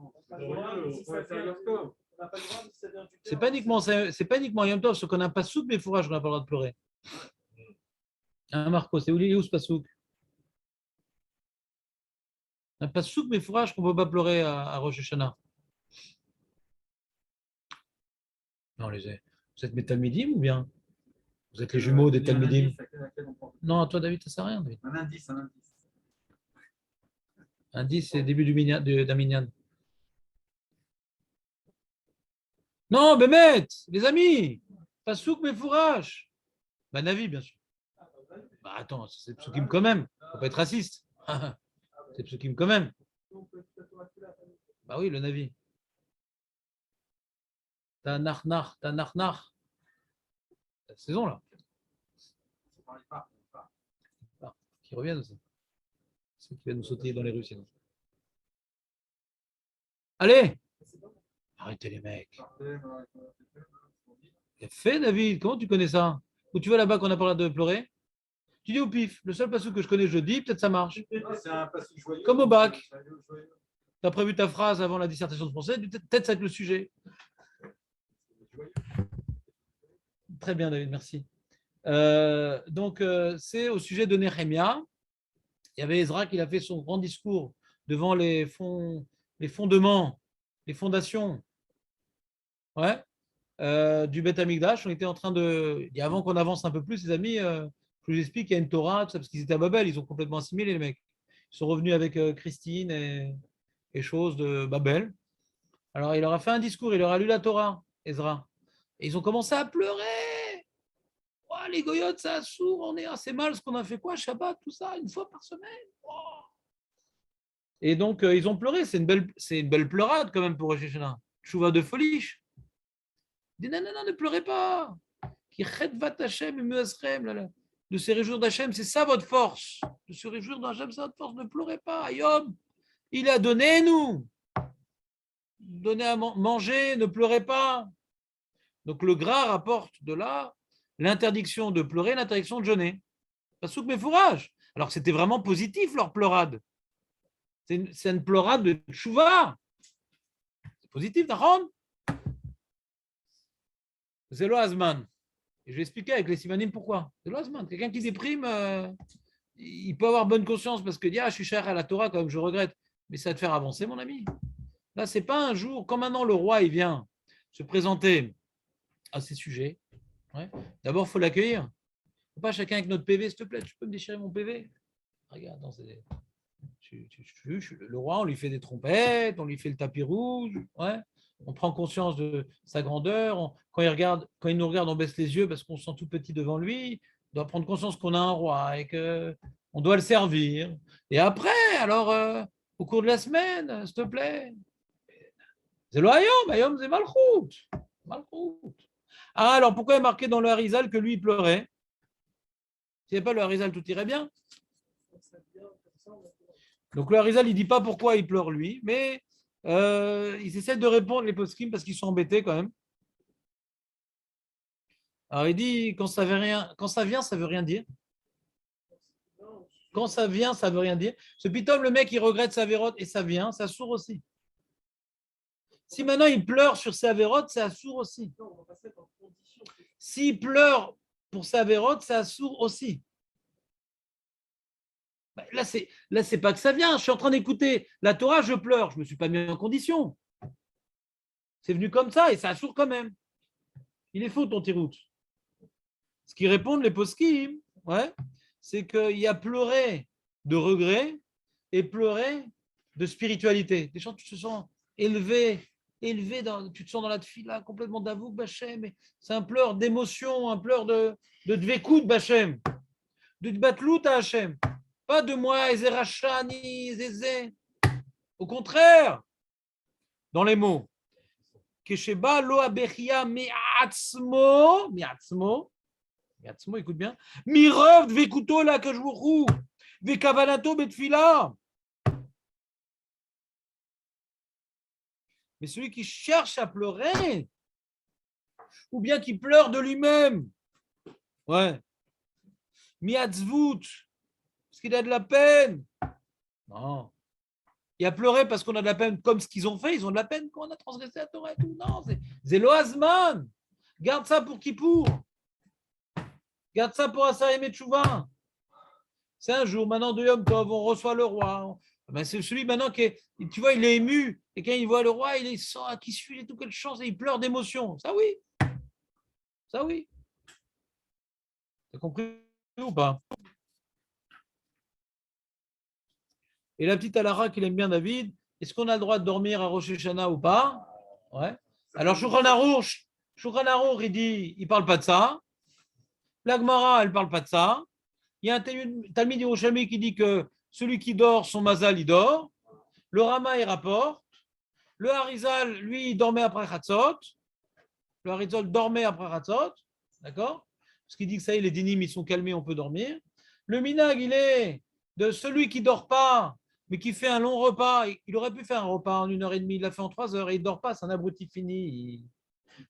C'est pas uniquement Yom Tov, ce qu'on n'a pas souk, mais fourrage, on n'a pas le droit de pleurer. Hein, Marco, c'est où ce pasouk? On n'a pas souk, mais fourrage qu'on ne peut pas pleurer à Rosh Hashanah. Non, vous êtes mes Talmidim ou bien? Vous êtes les jumeaux des Talmidim? Non, toi, David, ça ne sert à rien. David. Un indice. Indice, c'est le début d'un minyan. Non, Bémet, les amis, pas souk, mais fourrage. Bah, Navi, bien sûr. Bah, attends, c'est psukim quand même. Faut pas être raciste. C'est psukim quand même. Bah oui, le Navi. T'as narnar. La saison, là. Qui reviennent aussi. Ceux qui viennent nous sauter dans les rues, sinon. Allez! Arrêtez les mecs. Fait, David, comment tu connais ça? Où tu vas là-bas qu'on a parlé de pleurer? Tu dis au pif, le seul passage que je connais, je dis, peut-être ça marche. Comme au bac. Tu as prévu ta phrase avant la dissertation de français, peut-être ça va être le sujet. Très bien, David, merci. Donc, c'est au sujet de Néhémia. Il y avait Ezra qui a fait son grand discours devant les fondements, les fondations du Beth Amikdash. On était en train de. Et avant qu'on avance un peu plus, les amis, je vous explique qu'il y a une Torah, tout ça, parce qu'ils étaient à Babel, ils ont complètement assimilé les mecs. Ils sont revenus avec Christine et choses de Babel. Alors, il leur a fait un discours, il leur a lu la Torah, Ezra. Et ils ont commencé à pleurer. Oh, les goyotes, ça sourd, on est assez mal, ce qu'on a fait quoi, Shabbat, tout ça, une fois par semaine. Oh. Et donc, ils ont pleuré. C'est une belle pleurade quand même pour Rosh Hashanah. Chouva de foliche. Il dit non, ne pleurez pas. Qui chetvat Hashem et muasrem. De se réjouir d'Hachem, c'est ça votre force. De se réjouir d'Hachem, c'est votre force. Ne pleurez pas. Ayom, il a donné, nous. Donnez à manger, ne pleurez pas. Donc le gras rapporte de là l'interdiction de pleurer, l'interdiction de jeûner. Pas souk mes fourrages. Alors que c'était vraiment positif leur pleurade. C'est une pleurade de tchouva. C'est positif, Nahon. C'est l'Oazman. Et je vais expliquer avec les Simanim pourquoi. C'est l'Oazman. Quelqu'un qui déprime, il peut avoir bonne conscience parce que dit je suis cher à la Torah quand même, je regrette. Mais ça va te faire avancer, mon ami. Là, c'est pas un jour, comme maintenant le roi il vient se présenter à ces sujets. Ouais. D'abord, il faut l'accueillir. Faut pas chacun avec notre PV, s'il te plaît, tu peux me déchirer mon PV? Regarde, non, Le roi, on lui fait des trompettes, on lui fait le tapis rouge, ouais. On prend conscience de sa grandeur. Quand il nous regarde, on baisse les yeux parce qu'on se sent tout petit devant lui. On doit prendre conscience qu'on a un roi et qu'on doit le servir. Et après, alors, au cours de la semaine, s'il te plaît, c'est le Hayom, c'est Malchut. Malchut. Ah, alors pourquoi il est marqué dans le Harizal que lui, il pleurait? S'il n'y avait pas le Harizal, tout irait bien. Donc le Harizal, il ne dit pas pourquoi il pleure lui, mais ils essaient de répondre les poskim parce qu'ils sont embêtés quand même. Alors il dit quand ça vient, ça veut rien dire. Quand ça vient, ça veut rien dire. Ce pitom, le mec, il regrette sa vérote et ça vient, ça sourd aussi. Si maintenant il pleure sur sa vérote, ça sourd aussi. S'il pleure pour sa vérote, ça sourd aussi. Là, c'est pas que ça vient. Je suis en train d'écouter la Torah, je pleure. Je ne me suis pas mis en condition. C'est venu comme ça et ça sourd quand même. Il est faux ton tirout. Ce qu'ils répondent, les poskim, ouais, c'est qu'il y a pleuré de regret et pleurer de spiritualité. Des gens, tu te sens élevé tu te sens dans la tefila complètement d'avouk, Bachem. C'est un pleur d'émotion, un pleur de dvekout, Bachem. De batlout à Hachem. Pas de moi, Ezerachani, Zézé. Au contraire, dans les mots. Kesheba lo abechia mi'atzmo, écoute bien, mirov dvekuto la kajvuru, vekavanato betfila. Mais celui qui cherche à pleurer, ou bien qui pleure de lui-même, ouais, miatzvut, parce qu'il a de la peine. Non. Il a pleuré parce qu'on a de la peine comme ce qu'ils ont fait. Ils ont de la peine quand on a transgressé la Torah et tout. Non, c'est Loazman. Garde ça pour Kippour. Garde ça pour Asarem et Tchouva. C'est un jour, maintenant de Yom Tov, on reçoit le roi. Ben, c'est celui maintenant qui est, tu vois, il est ému. Et quand il voit le roi, il sent qui suit et tout, quelle chance. Et il pleure d'émotion. Ça oui. Ça oui. T'as compris ou pas? Et la petite Alara qu'il aime bien, David, est-ce qu'on a le droit de dormir à Rosh Hashanah ou pas? Ouais. Alors, Shulchan Aruch, il dit, il ne parle pas de ça. La Gemara, elle ne parle pas de ça. Il y a un Talmid Yerushalmi qui dit que celui qui dort, son mazal, il dort. Le Rama, il rapporte. Le Harizal, lui, il dormait après Chatzot. Le Harizal dormait après Chatzot. D'accord? Parce qu'il dit que ça y est, les dinim, ils sont calmés, on peut dormir. Le Minag, il est de celui qui ne dort pas, mais qui fait un long repas. Il aurait pu faire un repas en 1h30, il l'a fait en 3 heures et il ne dort pas, c'est un abruti fini.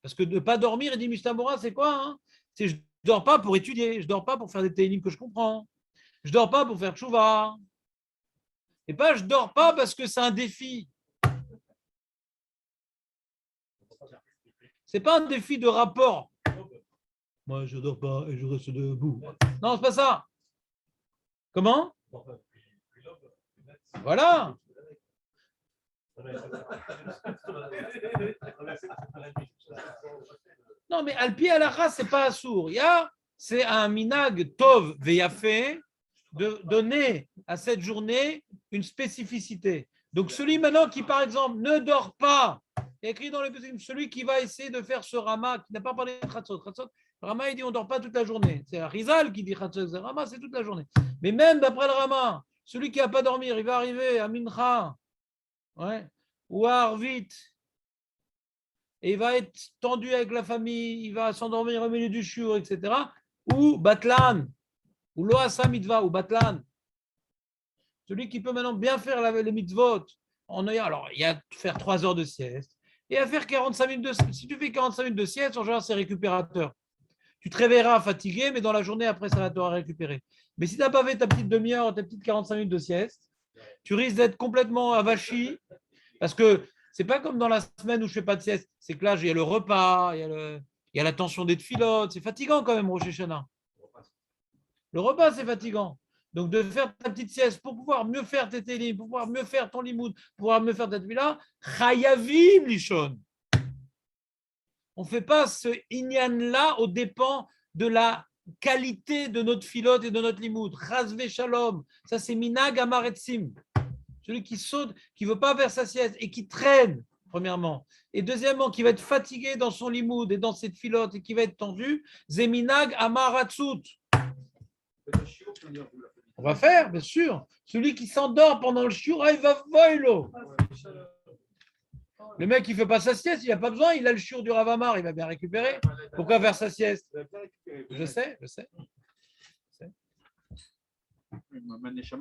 Parce que de ne pas dormir, il dit Mistamora, c'est quoi hein? C'est je ne dors pas pour étudier, je ne dors pas pour faire des télim que je comprends, je ne dors pas pour faire tchouva. Et pas je ne dors pas parce que c'est un défi. Ce n'est pas un défi de rapport. Moi, je ne dors pas et je reste debout. Non, c'est pas ça. Comment? Voilà. Non, mais Alpi Alacha, ce n'est pas assour. C'est un minag tov veyafé de donner à cette journée une spécificité. Donc, celui maintenant qui, par exemple, ne dort pas, écrit dans le celui qui va essayer de faire ce rama, qui n'a pas parlé de Khatzot. Rama, il dit on ne dort pas toute la journée. C'est Rizal qui dit Khatzot. Rama, c'est toute la journée. Mais même d'après le Rama, celui qui n'a pas dormi, il va arriver à Mincha, ouais, ou à Arvit, et il va être tendu avec la famille, il va s'endormir au milieu du chiour, etc. Ou Batlan, ou Loasa Mitva, ou Batlan. Celui qui peut maintenant bien faire les mitzvot, alors il y a faire 3 heures de sieste, et à faire 45 minutes de sieste. Si tu fais 45 minutes de sieste, en général, c'est récupérateur. Tu te réveilleras fatigué, mais dans la journée, après, ça va te récupérer. Mais si tu n'as pas fait ta petite demi-heure, ta petite 45 minutes de sieste, tu risques d'être complètement avachi, parce que c'est pas comme dans la semaine où je ne fais pas de sieste. C'est que là, il y a le repas, il y a la tension des filotes. C'est fatigant quand même, Rosh Hashanah. Le repas, c'est fatigant. Donc, de faire ta petite sieste pour pouvoir mieux faire tes télim, pour pouvoir mieux faire ton limoud, pour pouvoir mieux faire ta tefila, chayavim lishon. On ne fait pas ce inyan-là aux dépens de la qualité de notre filote et de notre limoud. Chazve shalom. Ça, c'est minag amaretsim. Celui qui saute, qui ne veut pas faire sa sieste et qui traîne, premièrement. Et deuxièmement, qui va être fatigué dans son limoud et dans cette filote et qui va être tendu, Zeminag Amaratsut. On va faire, bien sûr. Celui qui s'endort pendant le shiur, il va voilo. Le mec qui ne fait pas sa sieste, il n'a pas besoin, il a le shiur du Rav Amar, il va bien récupérer. Pourquoi faire sa sieste? Je sais.